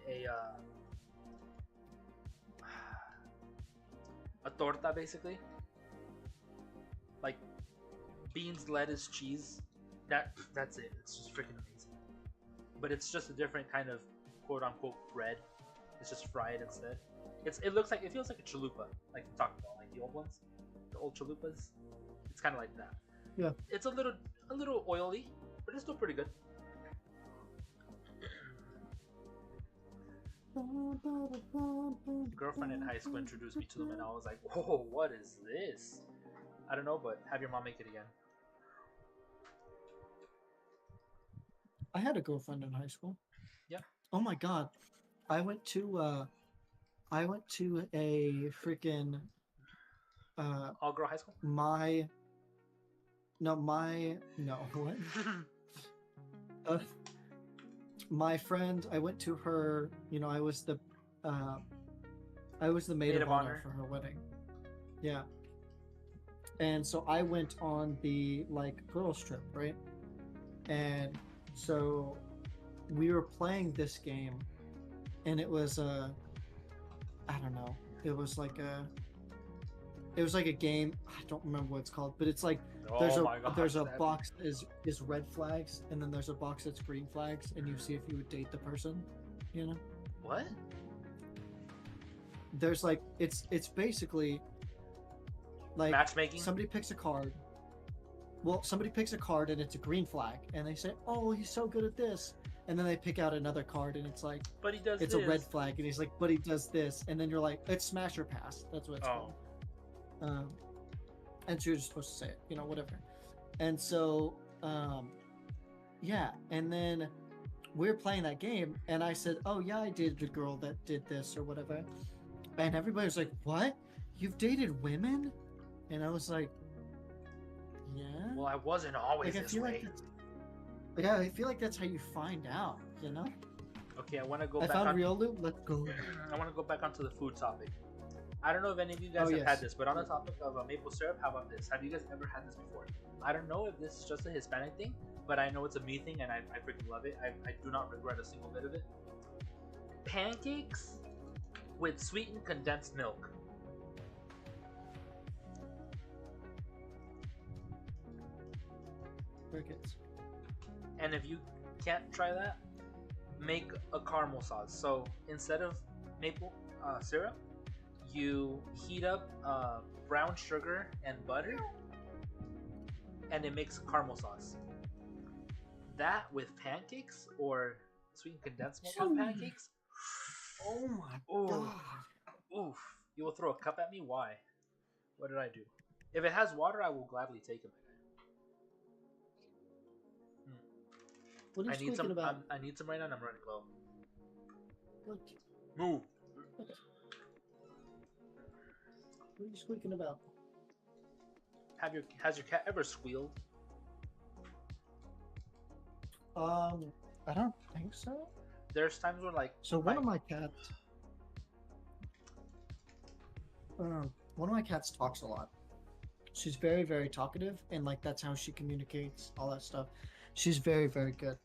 a torta, basically. Like beans, lettuce, cheese. That's it. It's just freaking amazing. But it's just a different kind of quote unquote bread. It's just fried instead. It feels like a chalupa, like the Taco Bell, like the old ones, the old chalupas. It's kind of like that. Yeah. It's a little oily, but it's still pretty good. Girlfriend in high school introduced me to them, and I was like, "Whoa, what is this?" I don't know, but have your mom make it again. I had a girlfriend in high school. Yeah. Oh my god, I went to a freaking all girl high school. What? My friend, I went to her. I was the maid of honor for her wedding. Yeah. And so I went on the like girls trip, right? And so we were playing this game, and it was I don't know. It was like a game. I don't remember what it's called, but it's like there's a box that is red flags, and then there's a box that's green flags, and you see if you would date the person. What? There's like it's basically like matchmaking. Somebody picks a card. Well, somebody picks a card and it's a green flag, and they say, "Oh, he's so good at this." And then they pick out another card, and it's like, "But he does." It's a red flag, and he's like, "But he does this." And then you're like, "It's smash or pass." That's what it's called. And so you're just supposed to say it, whatever. And so, yeah. And then we're playing that game, and I said, "Oh yeah, I dated a girl that did this or whatever." And everybody was like, "What? You've dated women?" And I was like, "Yeah." Well, I wasn't always this way. Yeah, I feel like that's how you find out, Okay, I want to go back. I found real loot. Let's go. I want to go back onto the food topic. I don't know if any of you guys Oh, have yes. had this, but on the topic of maple syrup, how about this? Have you guys ever had this before? I don't know if this is just a Hispanic thing, but I know it's a me thing, and I freaking love it. I do not regret a single bit of it. Pancakes with sweetened condensed milk. Crickets. And if you can't try that, make a caramel sauce. So instead of maple syrup, you heat up brown sugar and butter, and it makes a caramel sauce. That with pancakes or sweetened condensed milk on pancakes. Oh my god. Oof. You will throw a cup at me? Why? What did I do? If it has water, I will gladly take it. What are you squeaking about? I need some right now, and I'm running low. What? Move. What are you squeaking about? Has your cat ever squealed? I don't think so. There's times where So one of my cats talks a lot. She's very, very talkative, and that's how she communicates, all that stuff. She's very, very good.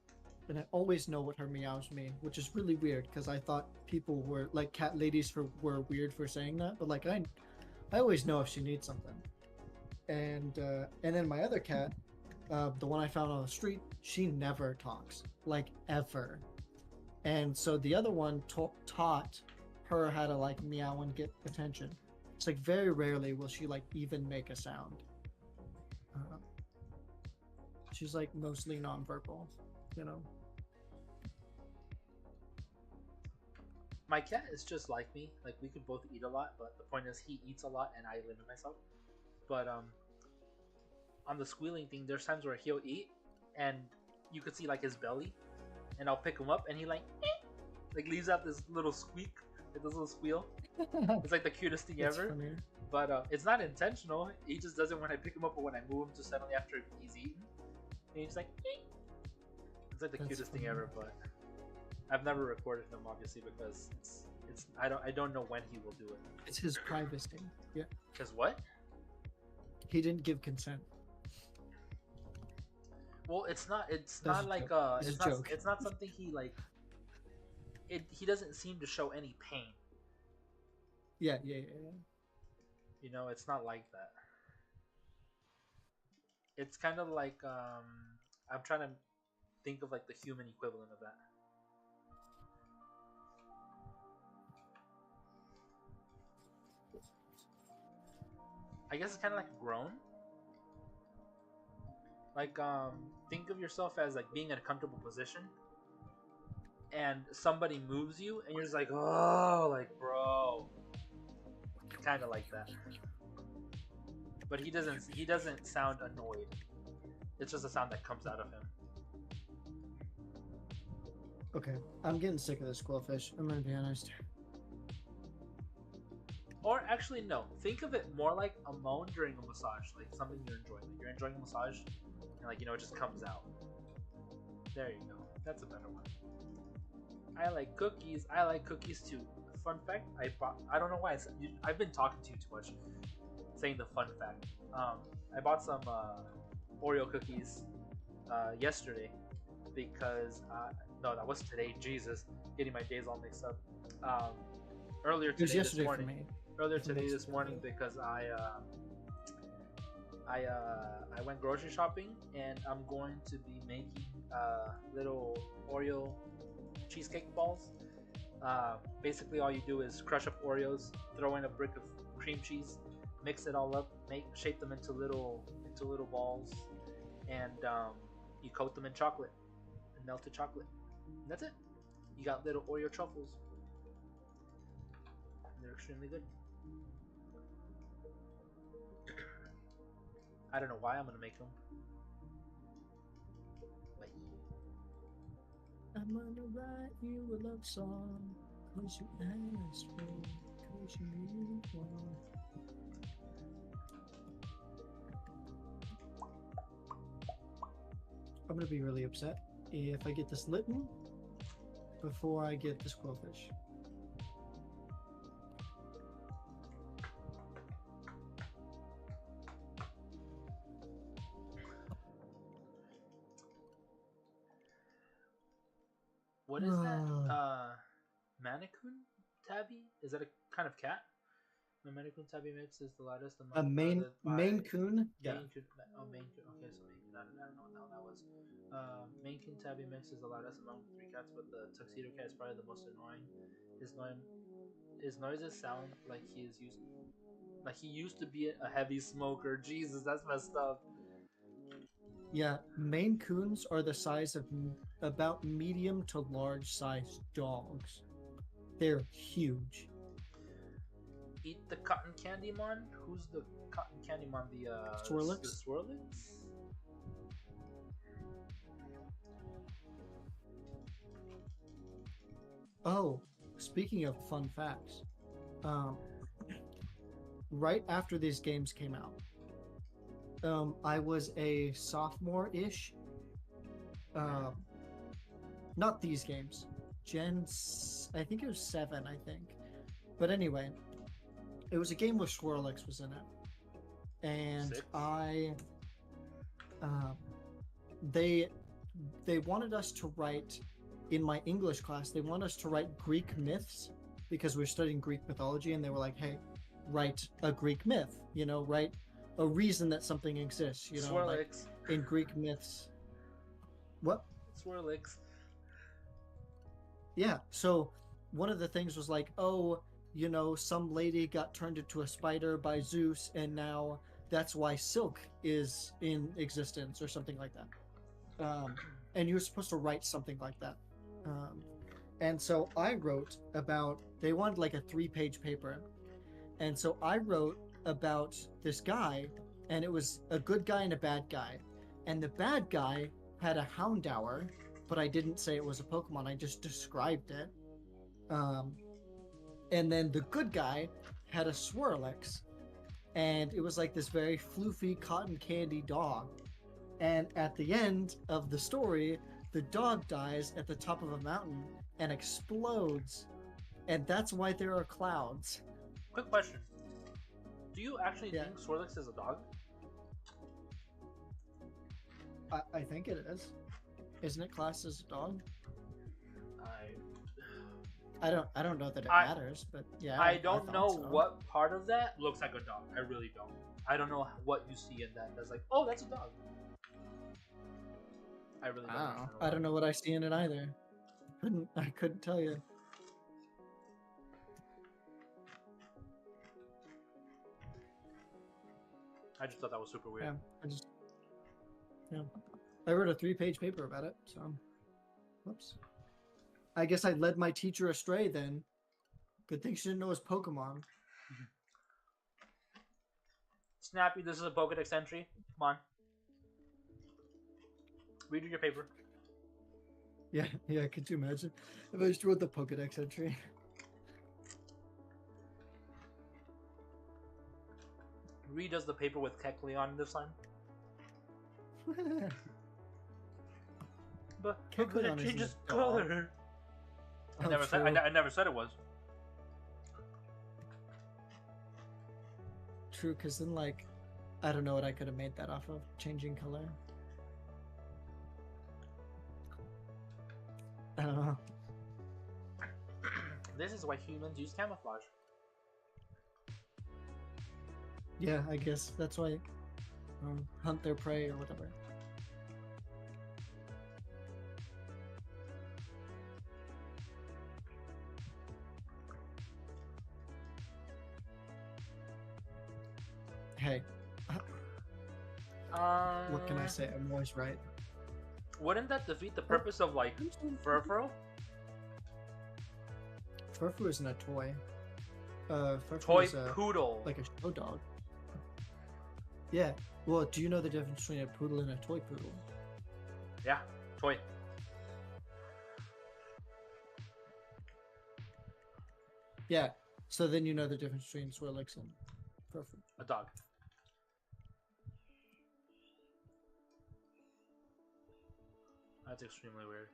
And I always know what her meows mean, which is really weird because I thought people were cat ladies were weird for saying that, but I always know if she needs something. And then my other cat, the one I found on the street, she never talks, ever. And so the other one taught her how to meow and get attention. It's very rarely will she even make a sound. She's mostly nonverbal, you know. My cat is just like me. We could both eat a lot, but the point is he eats a lot and I limit myself. But on the squealing thing, there's times where he'll eat and you could see his belly, and I'll pick him up and he leaves out this little squeak, this little squeal. It's the cutest thing ever. Funny. But it's not intentional. He just does it when I pick him up or when I move him to suddenly after he's eaten. And he's it's the cutest thing ever. But I've never recorded him, obviously, because I don't know when he will do it. It's his privacy. Yeah. His what? He didn't give consent. Well, it's not something he he doesn't seem to show any pain. Yeah. You know, it's not like that. It's kind of I'm trying to think of the human equivalent of that. I guess it's kind of like a groan. Think of yourself as being in a comfortable position, and somebody moves you, and you're just oh, bro, kind of like that. But he doesn't sound annoyed. It's just a sound that comes out of him. Okay, I'm getting sick of this squillfish. I'm gonna be honest. Or actually, no. Think of it more like a moan during a massage, something you're enjoying. You're enjoying a massage, and it just comes out. There you go. That's a better one. I like cookies. I like cookies too. Fun fact: I don't know why I've been talking to you too much, saying the fun fact. I bought some Oreo cookies yesterday because no, that was today. Jesus, getting my days all mixed up. Earlier today this morning. Earlier today this morning because I went grocery shopping, and I'm going to be making little Oreo cheesecake balls. Basically, all you do is crush up Oreos, throw in a brick of cream cheese, mix it all up, shape them into little balls, and you coat them in chocolate, and melted chocolate. And that's it. You got little Oreo truffles. And they're extremely good. I don't know why I'm gonna make them. Bye. I'm gonna write you a love song, 'cause you asked me, 'cause you need one. I'm gonna be really upset if I get this Litten before I get the squillfish. What is that? Mannequin Tabby? Is that a kind of cat? The Mannequin Tabby mix is the loudest among A Maine Coon? Yeah. Maine Coon. Oh, Maine Coon. Okay, so Maine Coon. I don't know what the hell that was. Maine Coon Tabby mix is the loudest among the three cats, but the Tuxedo Cat is probably the most annoying. His noises sound like he used to be a heavy smoker. Jesus, that's messed up. Yeah, Maine Coons are the size of about medium to large sized dogs. They're huge. Eat the cotton candy mon? Who's the cotton candy mon? The Swirlix? The Swirlix? Oh, speaking of fun facts, right after these games came out, I was a sophomore-ish. Not these games. I think it was 7, I think. But anyway, it was a game where Swirlix was in it. And 6? They wanted us to write, in my English class, they wanted us to write Greek myths because we were studying Greek mythology, and they were like, hey, write a Greek myth, write a reason that something exists, Swirlix. like in Greek myths. What? Swirlix. Yeah, so one of the things was like, oh, some lady got turned into a spider by Zeus, and now that's why silk is in existence, or something like that. And you were supposed to write something like that. And so I wrote about, they wanted like a 3-page paper. And so I wrote about this guy, and it was a good guy and a bad guy. And the bad guy had a Houndour, but I didn't say it was a Pokemon, I just described it. And then the good guy had a Swirlix, and it was like this very floofy cotton candy dog. And at the end of the story, the dog dies at the top of a mountain and explodes, and that's why there are clouds. Quick question. Do you actually think Swirlix is a dog? I think it is. Isn't it classed as a dog? I don't know that it matters, but yeah. I don't know what part of that looks like a dog. I really don't. I don't know what you see in that that's like, oh, that's a dog. I really don't. I don't know what I see in it either. I couldn't tell you. I just thought that was super weird. Yeah, I wrote a 3-page paper about it, so whoops. I guess I led my teacher astray then. Good thing she didn't know it was Pokemon. Snappy, this is a Pokedex entry. Come on. Read your paper. Yeah, could you imagine if I just wrote the Pokedex entry? Redoes the paper with Kecleon this time. But it changes color. I never said it was. True, because then, like, I don't know what I could have made that off of, changing color. I don't know. This is why humans use camouflage. Yeah, I guess that's why hunt their prey or whatever. Hey. What can I say? I'm always right. Wouldn't that defeat the purpose of, like, Furfurl? Furfur isn't a toy. Toy is poodle. Like a show dog. Yeah. Well, do you know the difference between a poodle and a toy poodle? Yeah, toy. Yeah. So then you know the difference between Swirlix and Furfur. A dog. That's extremely weird.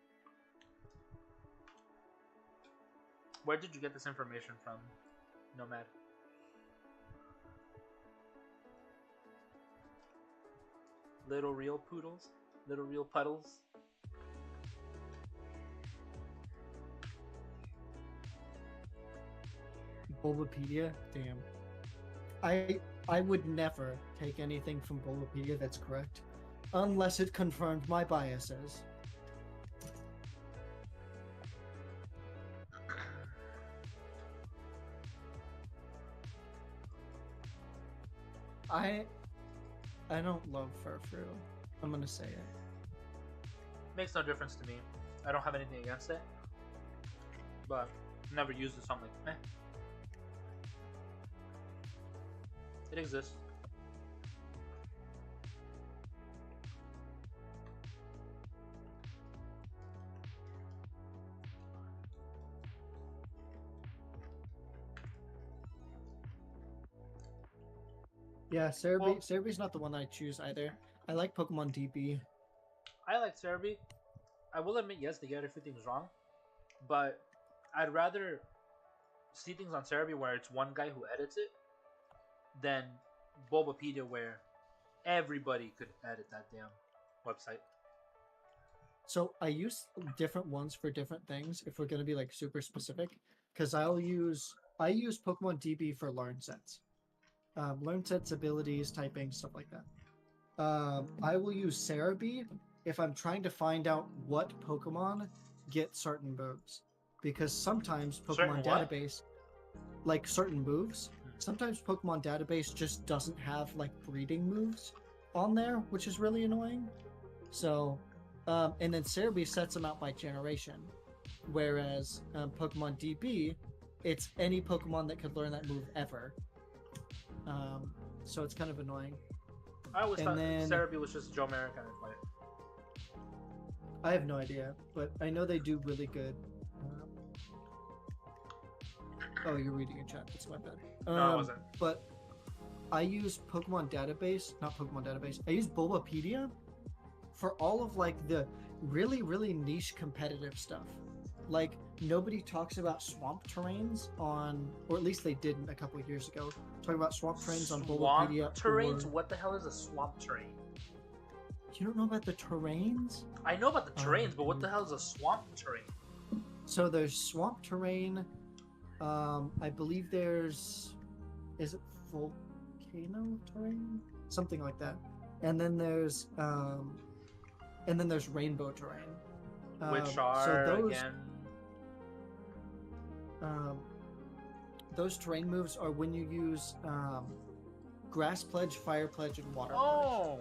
Where did you get this information from, Nomad? Little real poodles? Little real puddles? Bulbapedia? Damn. I would never take anything from Bulbapedia that's correct, unless it confirmed my biases. I don't love Furfrou. I'm gonna say it. Makes no difference to me. I don't have anything against it, but never used it, so I'm like, eh. It exists. Yeah, Cerebee's not the one I choose either. I like Pokemon DB. I like Cerebi. I will admit, yes, they get a few things wrong, but I'd rather see things on Cerebi where it's one guy who edits it than Bulbapedia where everybody could edit that damn website. So I use different ones for different things if we're gonna be like super specific, because I use Pokemon DB for learn sets. Learn sets, abilities, typing, stuff like that. I will use Cerebi if I'm trying to find out what Pokemon get certain moves. Because sometimes Pokemon Database, like certain moves, sometimes Pokemon Database just doesn't have like breeding moves on there, which is really annoying. So, and then Cerebi sets them out by generation. Whereas Pokemon DB, it's any Pokemon that could learn that move ever. So it's kind of annoying. I always thought Cerebi was just Joe American in play. I have no idea, but I know they do really good. Oh, you're reading a chat. That's my bad. No, I wasn't. But I use Pokemon Database, not Pokemon Database. I use Bulbapedia for all of like the really, really niche competitive stuff. Like nobody talks about swamp terrains on, or at least they didn't a couple of years ago. Talking about swamp terrains on Bulbapedia. Swamp terrains? What the hell is a swamp terrain? You don't know about the terrains? I know about the terrains, but what the hell is a swamp terrain? So there's swamp terrain. I believe is it volcano terrain? Something like that. And then there's rainbow terrain. Which are so those, again? Those terrain moves are when you use Grass Pledge, Fire Pledge, and Water Pledge. Oh,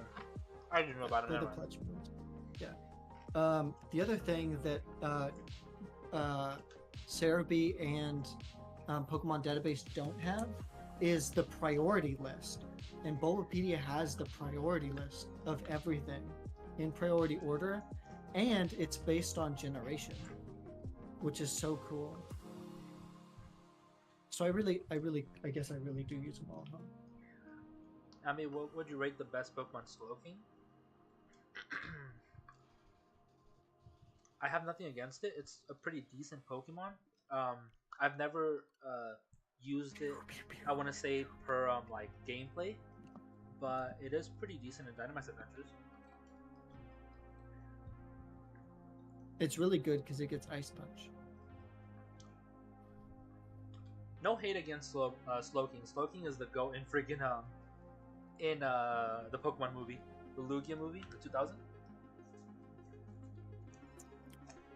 I didn't know about it. They're the pledge moves. Yeah. The other thing that Cerebi and Pokemon Database don't have is the priority list. And Bulbapedia has the priority list of everything in priority order, and it's based on generation, which is so cool. So I guess I really do use them all. Huh? I mean, what would you rate the best Pokemon Slowking? I have nothing against it. It's a pretty decent Pokemon. I've never used it, I want to say, per like gameplay, but it is pretty decent in Dynamax Adventures. It's really good because it gets Ice Punch. No hate against Slowking. Slowking is the GOAT in freaking in the Pokemon movie, the Lugia movie, the 2000.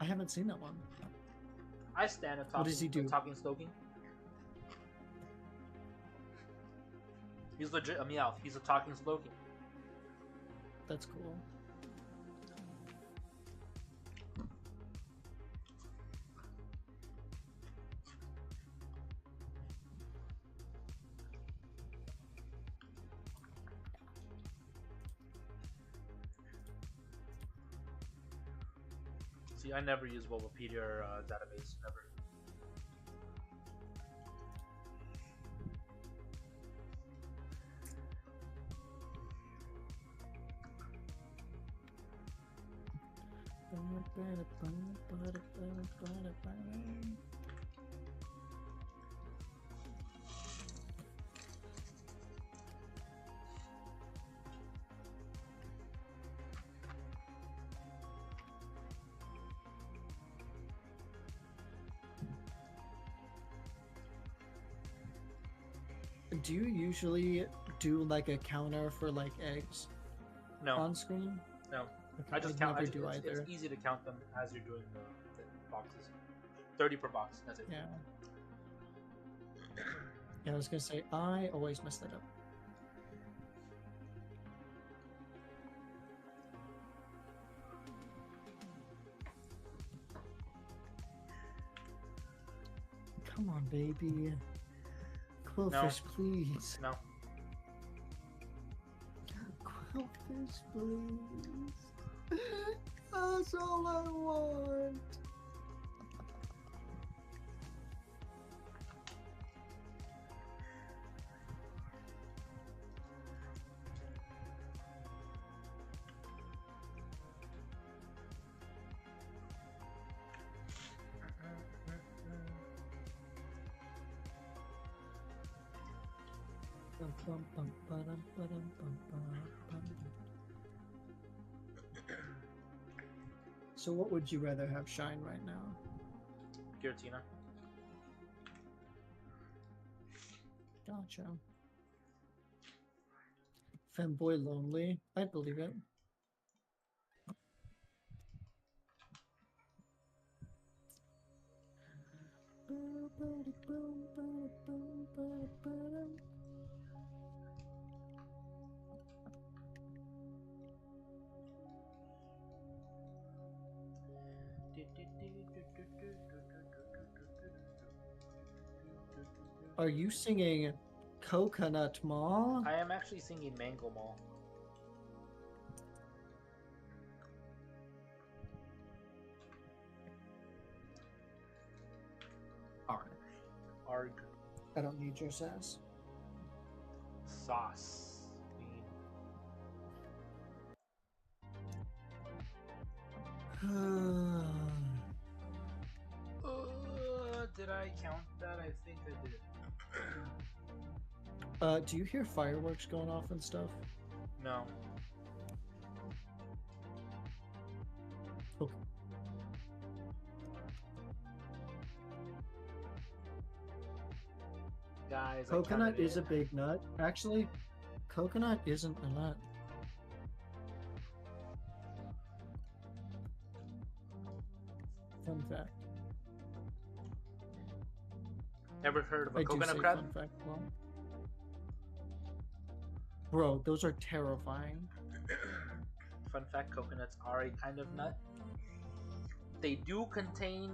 I haven't seen that one. I stand at talking. What does he do? Talking Slowking. He's legit a Meowth. He's a talking Slowking. That's cool. See, I never use Bulbapedia or database. Never. Do you usually do like a counter for like eggs No, on screen? no. Okay, I just count. never do either. It's easy to count them as you're doing the boxes. 30 per box. That's it. Yeah. Yeah, I was gonna say I always mess that up. Come on, baby. Quillfish, please. No. Quillfish, please. That's all I want. So what would you rather have shine right now? Giratina. Gotcha. Femboy lonely. I believe it. Are you singing Coconut Mall? I am actually singing Mango Mall. Arg. I don't need your sass. Sauce. Did I count that? I think I did. Do you hear fireworks going off and stuff? No. Okay. Guys, coconut is a big nut. Actually, coconut isn't a nut. Fun fact. Ever heard of a I coconut do say crab? fun fact. Well, bro, those are terrifying. Fun fact, coconuts are a kind of nut. They do contain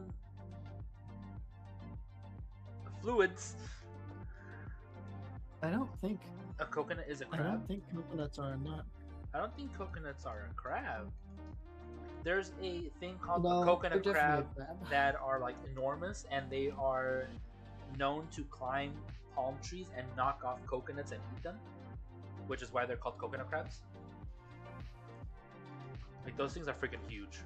fluids. I don't think A coconut is a I crab. don't think coconuts are a nut. I don't think coconuts are a crab. There's a thing called No, the coconut they're crab definitely a crab. that are like enormous, and they are known to climb palm trees and knock off coconuts and eat them, which is why they're called coconut crabs. Like, those things are freaking huge.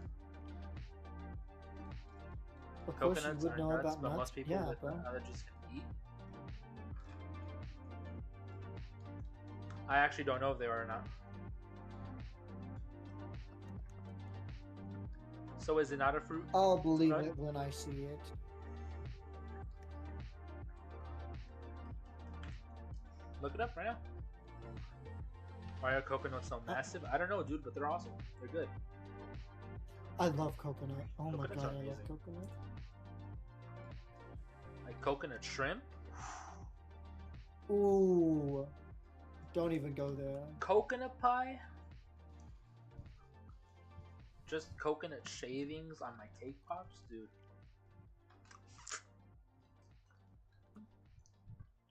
Of course Coconuts you would are know nuts, about but nuts. most people Yeah, with bro. allergies can eat. I actually don't know if they are or not. So is it not a fruit? I'll believe Nut? it when I see it. Look it up right now. Why are coconuts so massive? I don't know, dude, but they're awesome. They're good. I love coconut. Oh my Coconuts god, are I love amazing. coconut. Like coconut shrimp, Ooh. Don't even go there. coconut pie, just coconut shavings on my cake pops, dude.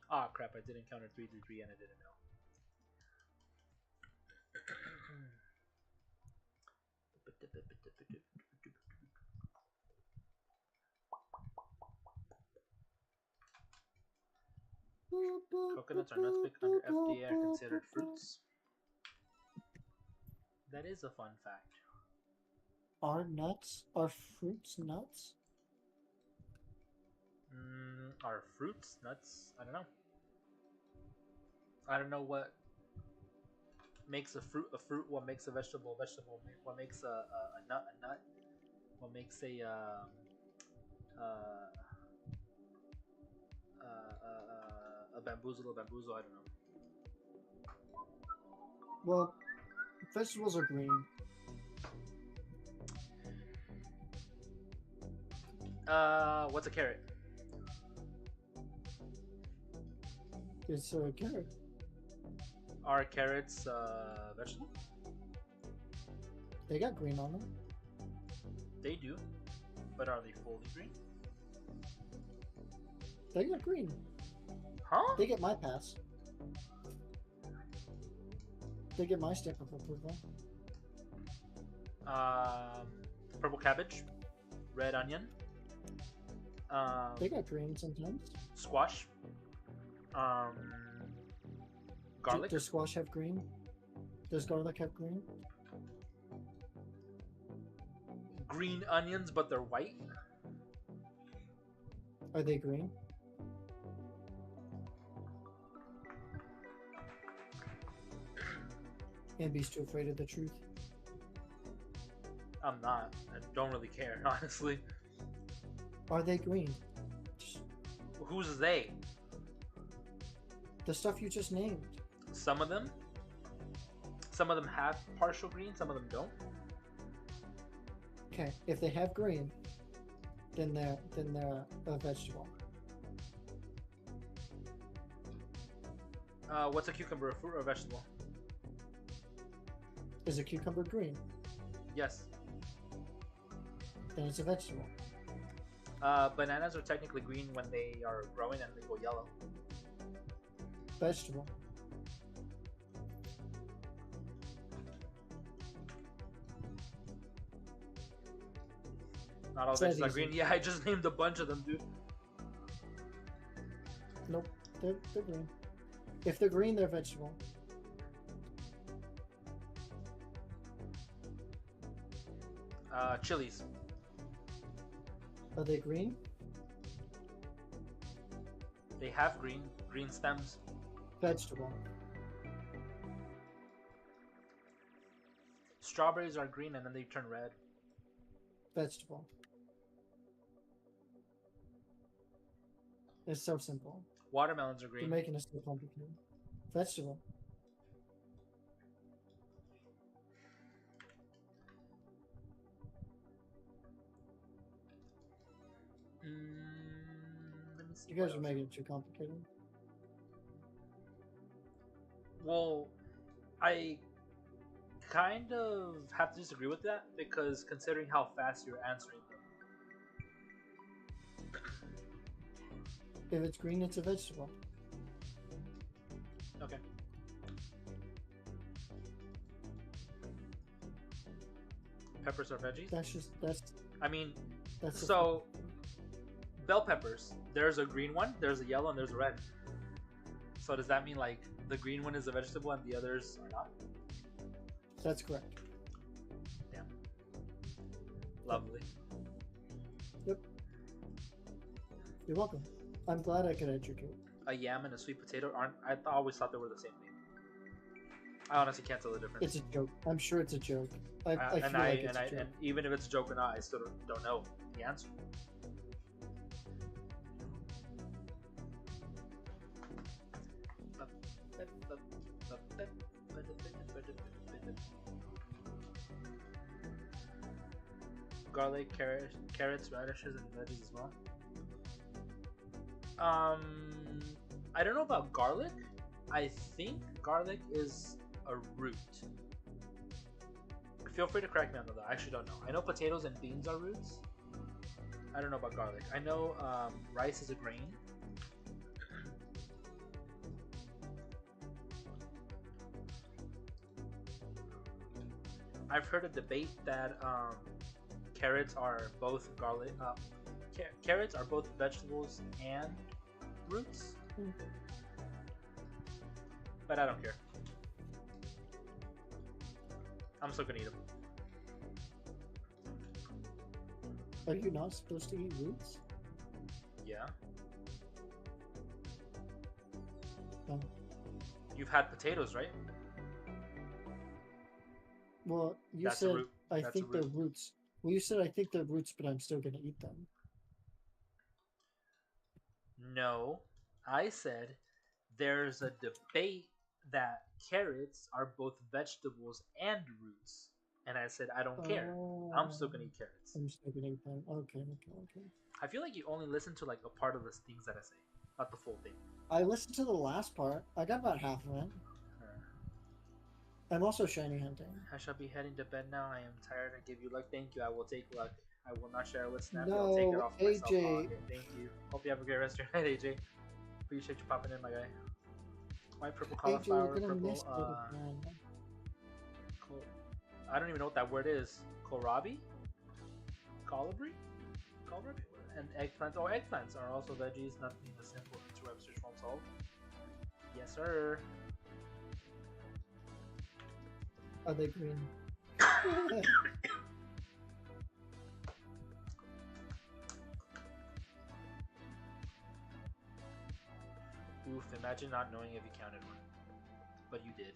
Ah, crap! I didn't count 333 and I didn't know. Coconuts are nuts picked under FDA are considered fruits. That is a fun fact. Are fruits nuts? Are fruits nuts? I don't know. I don't know what makes a fruit a fruit. What makes a vegetable a vegetable? What makes a nut a nut? What makes a a bamboozle, I don't know. Well, vegetables are green. What's a carrot? It's a carrot. Are carrots vegetable? They got green on them. They do, but are they fully green? They got green. Huh? They get my pass. They get my stamp of approval. Purple cabbage, red onion. They got green sometimes. Squash. Garlic. Does squash have green? Does garlic have green? Green onions, but they're white. Are they green? Ambi's too afraid of the truth. I'm not. I don't really care, honestly. Are they green? Who's they? The stuff you just named. Some of them. Some of them have partial green. Some of them don't. Okay, if they have green, then they're a vegetable. What's a cucumber? A fruit or a vegetable? Is a cucumber green? Yes. Then it's a vegetable. Bananas are technically green when they are growing and they go yellow. Vegetable. Not all veggies are green. Yeah, I just named a bunch of them, dude. Nope, they're green. If they're green, they're vegetable. Chilies. Are they green? They have green stems. Vegetable. Strawberries are green and then they turn red. Vegetable. It's so simple. Watermelons are green. You're making us so complicated. Vegetable. Let me see. You guys are making it too complicated. Well, I kind of have to disagree with that because considering how fast you're answering them. If it's green, it's a vegetable. Okay. Peppers are veggies? That's I mean, that's so bell peppers, there's a green one, there's a yellow, and there's a red. So does that mean like the green one is a vegetable and the others are not? That's correct. Damn. Lovely. Yep. You're welcome. I'm glad I could educate. A yam and a sweet potato aren't. I always thought they were the same thing. I honestly can't tell the difference. It's a joke. I'm sure it's a joke. I feel like it's a joke. And even if it's a joke or not, I still don't know the answer. Garlic, carrots, radishes, and veggies as well. I don't know about garlic. I think garlic is a root. Feel free to correct me on that. I actually don't know. I know potatoes and beans are roots. I don't know about garlic. I know rice is a grain. I've heard a debate that carrots are both carrots are both vegetables and roots. But I don't care. I'm still gonna eat them. Are you not supposed to eat roots? Yeah. No. You've had potatoes, right? Well, you That's a said root. I That's think a they're root. roots. Well, you said I think they're roots, but I'm still gonna eat them. No. I said there's a debate that carrots are both vegetables and roots. And I said, I don't care. I'm still gonna eat carrots. I'm still gonna eat them. Okay. I feel like you only listen to like a part of the things that I say, not the full thing. I listened to the last part. I got about half of it. I'm also shiny hunting. I shall be heading to bed now. I am tired. I give you luck. Thank you. I will take luck. I will not share it with Snappy. No, I'll take it off myself. AJ. Oh, okay, thank you. Hope you have a great rest of your night, AJ. Appreciate you popping in, my guy. White, purple, cauliflower, purple. I don't even know what that word is. Kohlrabi? Colibri? And eggplants. Oh, eggplants are also veggies. Nothing the simple interweb search won't solve. Yes, sir. Are they green? Oof, imagine not knowing if you counted one. But you did.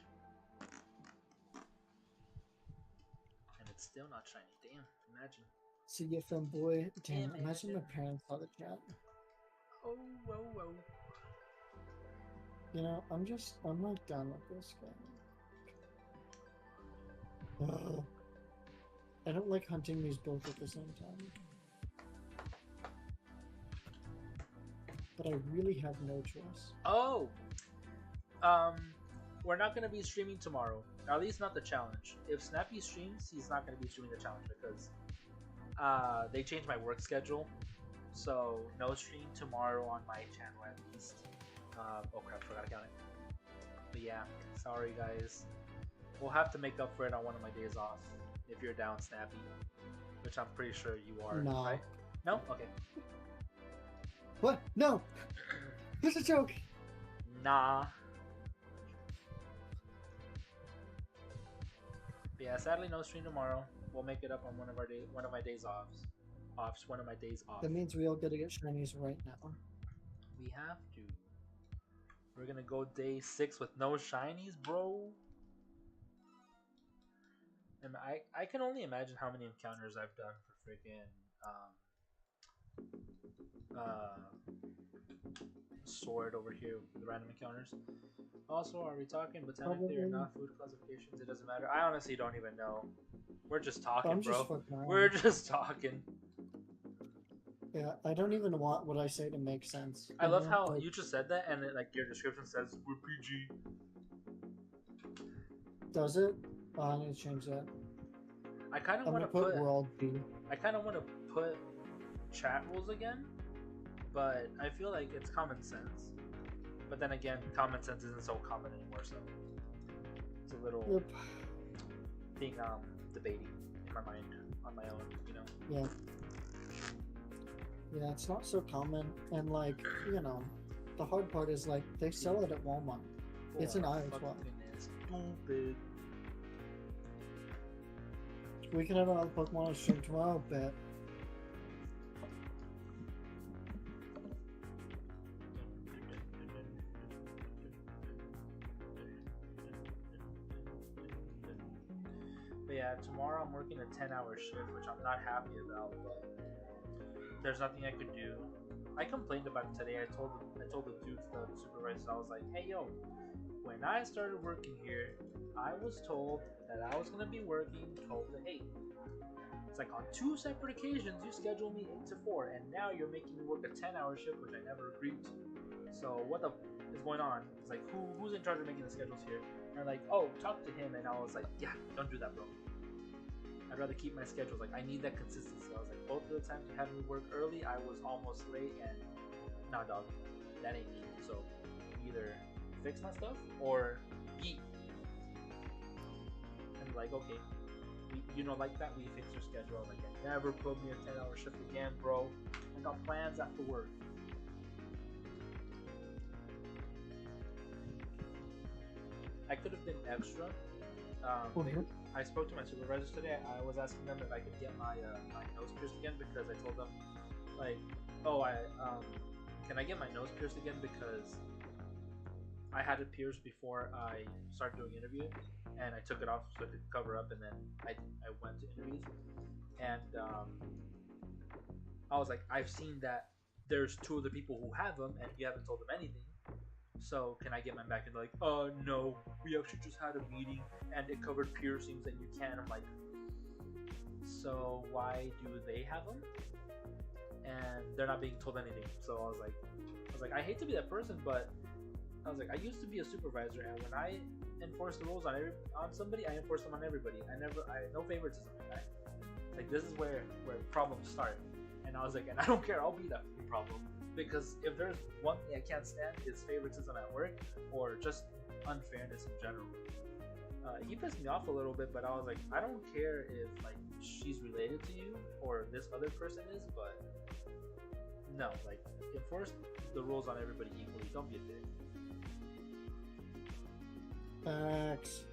And it's still not shiny. Damn, imagine. See you, boy. Damn, imagine my parents saw the chat. Oh, whoa, whoa. You know, I'm like done with this game. I don't like hunting these both at the same time. But I really have no choice. Oh! We're not going to be streaming tomorrow. At least not the challenge. If Snappy streams, he's not going to be streaming the challenge because they changed my work schedule. So, no stream tomorrow on my channel at least. Oh crap, forgot to count it. But yeah, sorry guys. We'll have to make up for it on one of my days off. If you're down, Snappy. Which I'm pretty sure you are, no. right? No? Okay. What? No! It's a joke! Nah. But yeah, sadly no stream tomorrow. We'll make it up on one of my days off. One of my days off. That means we all gotta get shinies right now. We have to. We're gonna go day 6 with no shinies, bro. And I can only imagine how many encounters I've done for freaking sword over here with the random encounters. Also, are we talking botanically or not? Food classifications, it doesn't matter. I honestly don't even know. We're just talking, bro. We're just talking. Yeah, I don't even want what I say to make sense. I love how you just said that, and like your description says we're PG. Does it? Oh, I need to change that. I kind of want to put World B. I kind of want to put chat rules again, but I feel like it's common sense. But then again, common sense isn't so common anymore, so it's a little thing debating in my mind on my own, you know. Yeah. Yeah, it's not so common, and like, you know, the hard part is like they sell it at Walmart. It's an aisle as well. Stupid. We can have another Pokemon stream tomorrow, bet. But yeah, tomorrow I'm working a 10-hour shift, which I'm not happy about, but there's nothing I could do. I complained about it today. I told the dudes, the supervisors, I was like, hey yo, when I started working here, I was told that I was gonna be working 12 to 8. It's like on 2 separate occasions you scheduled me 8 to 4, and now you're making me work a 10-hour shift, which I never agreed to. So what the is going on? It's like who's in charge of making the schedules here? And they're like, oh, talk to him. And I was like, yeah, don't do that, bro. I'd rather keep my schedules. Like, I need that consistency. I was like, both of the times you had me work early, I was almost late, and nah, dog, that ain't me. So either fix my stuff or yeet. And like, okay, you know, like that, we fix your schedule. I was like, never put me a 10-hour shift again, bro. I got plans after work. I could have been extra. I spoke to my supervisors today. I was asking them if I could get my my nose pierced again, because I told them, like, oh, can I get my nose pierced again, because I had it pierced before I started doing interview, and I took it off so it could cover up, and then I went to interviews, and I was like, I've seen that there's 2 other people who have them, and you haven't told them anything. So can I get mine back? And they're like, no, we actually just had a meeting and it covered piercings and you can. I'm like, so why do they have them? And they're not being told anything. So I was like, I hate to be that person, but I was like, I used to be a supervisor, and when I enforce the rules on somebody, I enforce them on everybody. I no favoritism. Right? Like this is where problems start. And I was like, and I don't care, I'll be that problem. Because if there's one thing I can't stand, it's favoritism at work or just unfairness in general. He pissed me off a little bit, but I was like, I don't care if like she's related to you or this other person is, but no, like enforce the rules on everybody equally. Don't be a dick. Facts.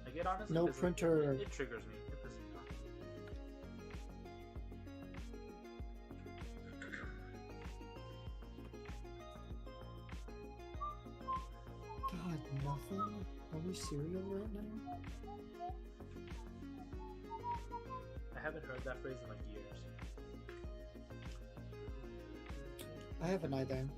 I get honestly, no printer. It triggers me. It pisses me off. God, nothing? Are we cereal right now? I haven't heard that phrase in like years. I haven't either.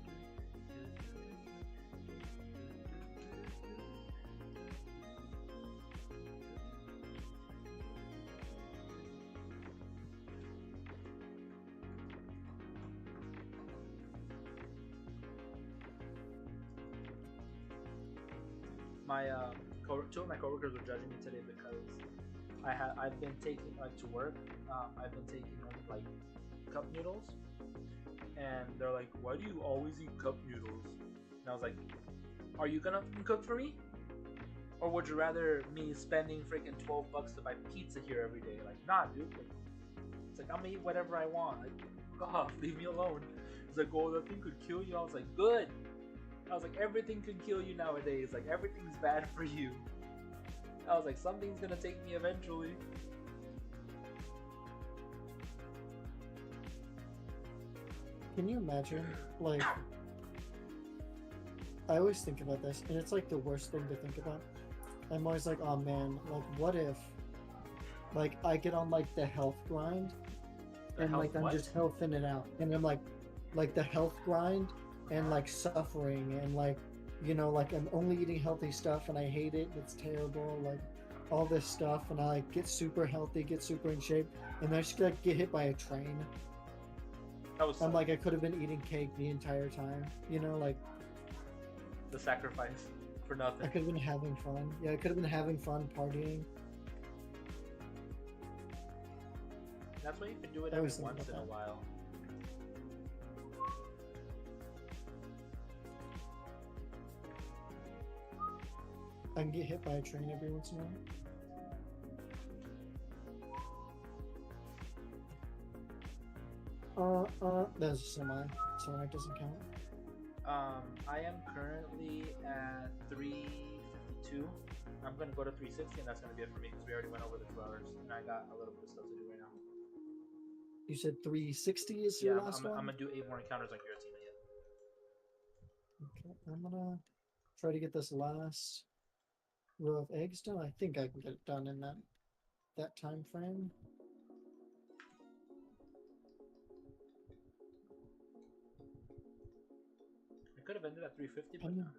My two of my coworkers were judging me today because I've been taking like to work. I've been taking like cup noodles, and they're like, "Why do you always eat cup noodles?" And I was like, "Are you gonna cook for me, or would you rather me spending freaking $12 to buy pizza here every day?" Like, nah, dude. Like, it's like I'm gonna eat whatever I want. Like, go off, leave me alone. It's like, "Oh, that thing could kill you." I was like, "Good." I was like, everything can kill you nowadays. Like, everything's bad for you. I was like, something's gonna take me eventually. Can you imagine? Like, I always think about this, and it's like the worst thing to think about. I'm always like, oh man, like, what if, like, I get on like the health grind, and like I'm just healthing it out, and I'm like the health grind. And like suffering and like, you know, like I'm only eating healthy stuff and I hate it, it's terrible, like all this stuff, and I like get super healthy, get super in shape, and I just like get hit by a train. I'm like, I could have been eating cake the entire time, you know, like the sacrifice for nothing. I could have been having fun. Yeah, I could have been having fun partying. That's why you can do it every once in a while. I can get hit by a train every once in a while. That's a semi, so that doesn't count. I am currently at 352. I'm gonna go to 360, and that's gonna be it for me because we already went over the 2 hours, and I got a little bit of stuff to do right now. You said 360 is your last one? I'm gonna do 8 more encounters on Giratina yet. Okay, I'm gonna try to get this last row of eggs done. I think I can get it done in that time frame. I could have ended at 350, but no.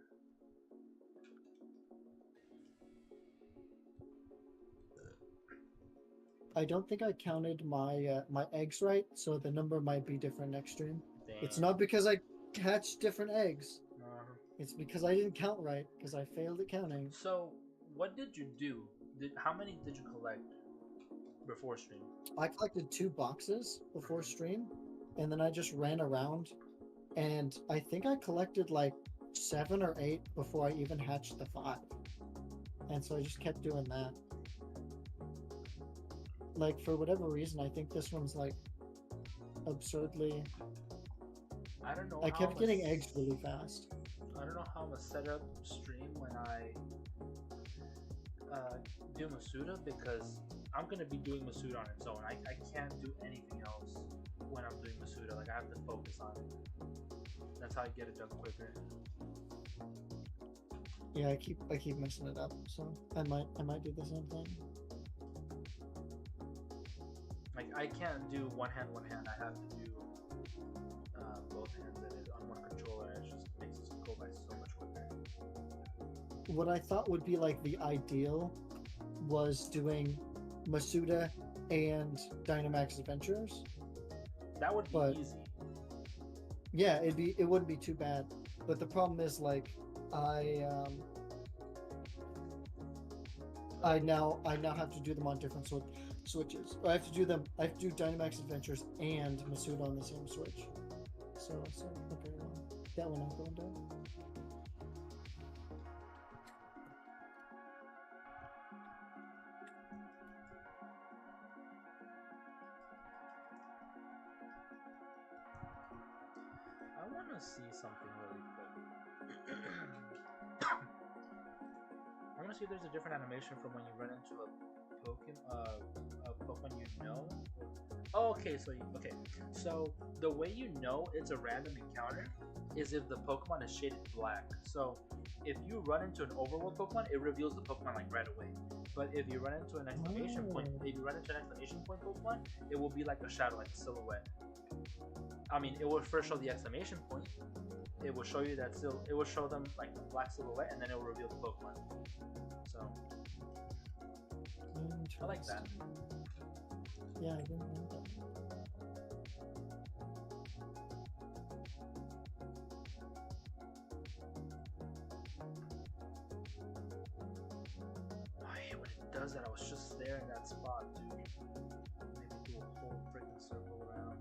I don't think I counted my my eggs right, so the number might be different next stream. Damn. It's not because I hatched different eggs. It's because I didn't count right, because I failed at counting. So, what did you do? How many did you collect before stream? I collected 2 boxes before stream, and then I just ran around, and I think I collected like 7 or 8 before I even hatched the 5. And so I just kept doing that. Like, for whatever reason, I think this one's like absurdly... I don't know. I kept getting eggs really fast. I don't know how I'm gonna set up stream when I do Masuda, because I'm gonna be doing Masuda on its own. I can't do anything else when I'm doing Masuda. Like, I have to focus on it. That's how I get it done quicker. Yeah, I keep messing it up, so I might do the same thing. Like, I can't do one hand. I have to do both hands in it on one controller, and it just makes it go by so much quicker. What I thought would be like the ideal was doing Masuda and Dynamax Adventures. That would be easy. Yeah, it wouldn't be too bad. But the problem is like I now have to do them on different switches. I have to do Dynamax Adventures and Masuda on the same switch. So okay, well, that one I'm going down. I want to see something really quick. I want to see if there's a different animation from when you run into a Pokemon you know. Oh, okay, so the way you know it's a random encounter is if the Pokemon is shaded black. So if you run into an overworld Pokemon, it reveals the Pokemon like right away. But if you run into an exclamation point, Pokemon, it will be like a shadow, like a silhouette. I mean, it will first show the exclamation point. It will show you that it will show them like the black silhouette, and then it will reveal the Pokemon. So I like that. Yeah, I didn't know that. I hate when it does that. I was just there in that spot, dude. Maybe do a whole freaking circle around.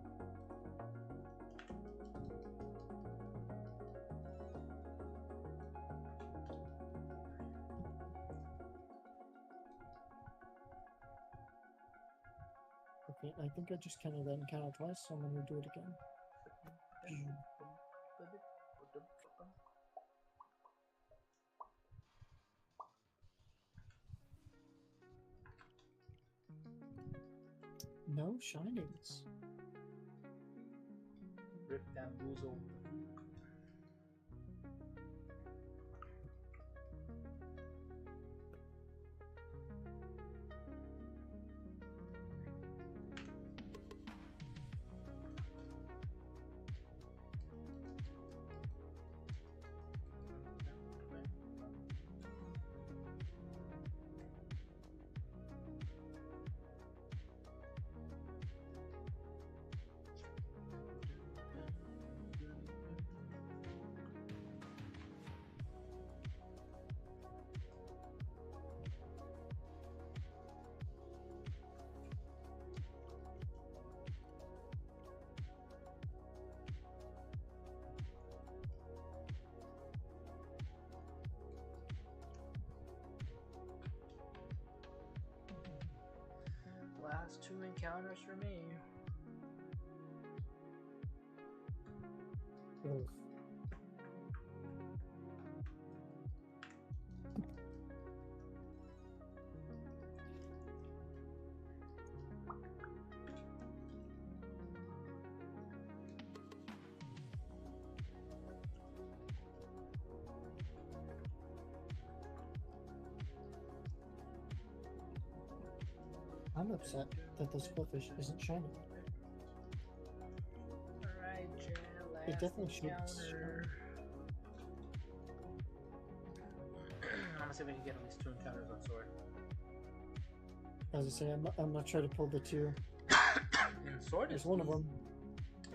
Okay, I think I just counted that encounter twice, so I'm going to do it again. No Shinies. Rip Bamboozle. Last two encounters for me. Oof. I'm upset that this Spillfish isn't shiny. Alright, Jen, last It definitely should. encounter. I'm gonna see if we can get at least two encounters on Sword. As I say, I'm not trying to pull the two. And Sword There's is one of them.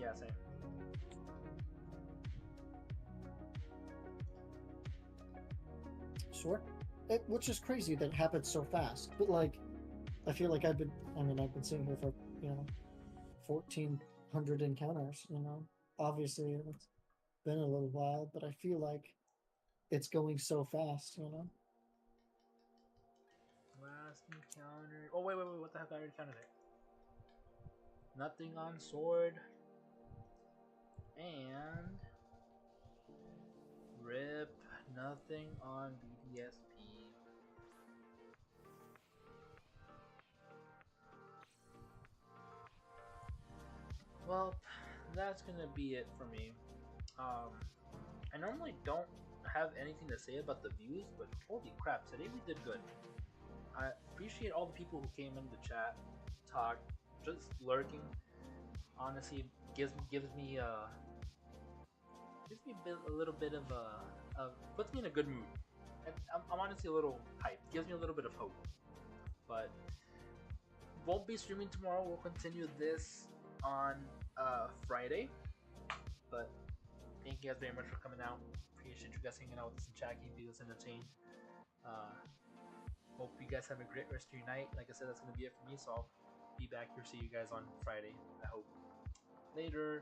Yeah, same. Sword? Which is crazy that it happened so fast. But like, I feel like I've been sitting here for, 1,400 encounters, Obviously, it's been a little while, but I feel like it's going so fast, Last encounter. Oh, wait, what the heck? I already counted it. Nothing on Sword. And rip, nothing on BDSP. Well, that's gonna be it for me. I normally don't have anything to say about the views, but holy crap, today we did good. I appreciate all the people who came in the chat, talked, just lurking. Honestly, gives me a little bit of puts me in a good mood. And I'm honestly a little hyped. Gives me a little bit of hope. But won't be streaming tomorrow. We'll continue this on Friday. But thank you guys very much for coming out. Appreciate you guys hanging out with us and chat, keeping us entertained. Hope you guys have a great rest of your night. Like I said, that's gonna be it for me. So I'll be back here. See you guys on Friday. I hope. Later.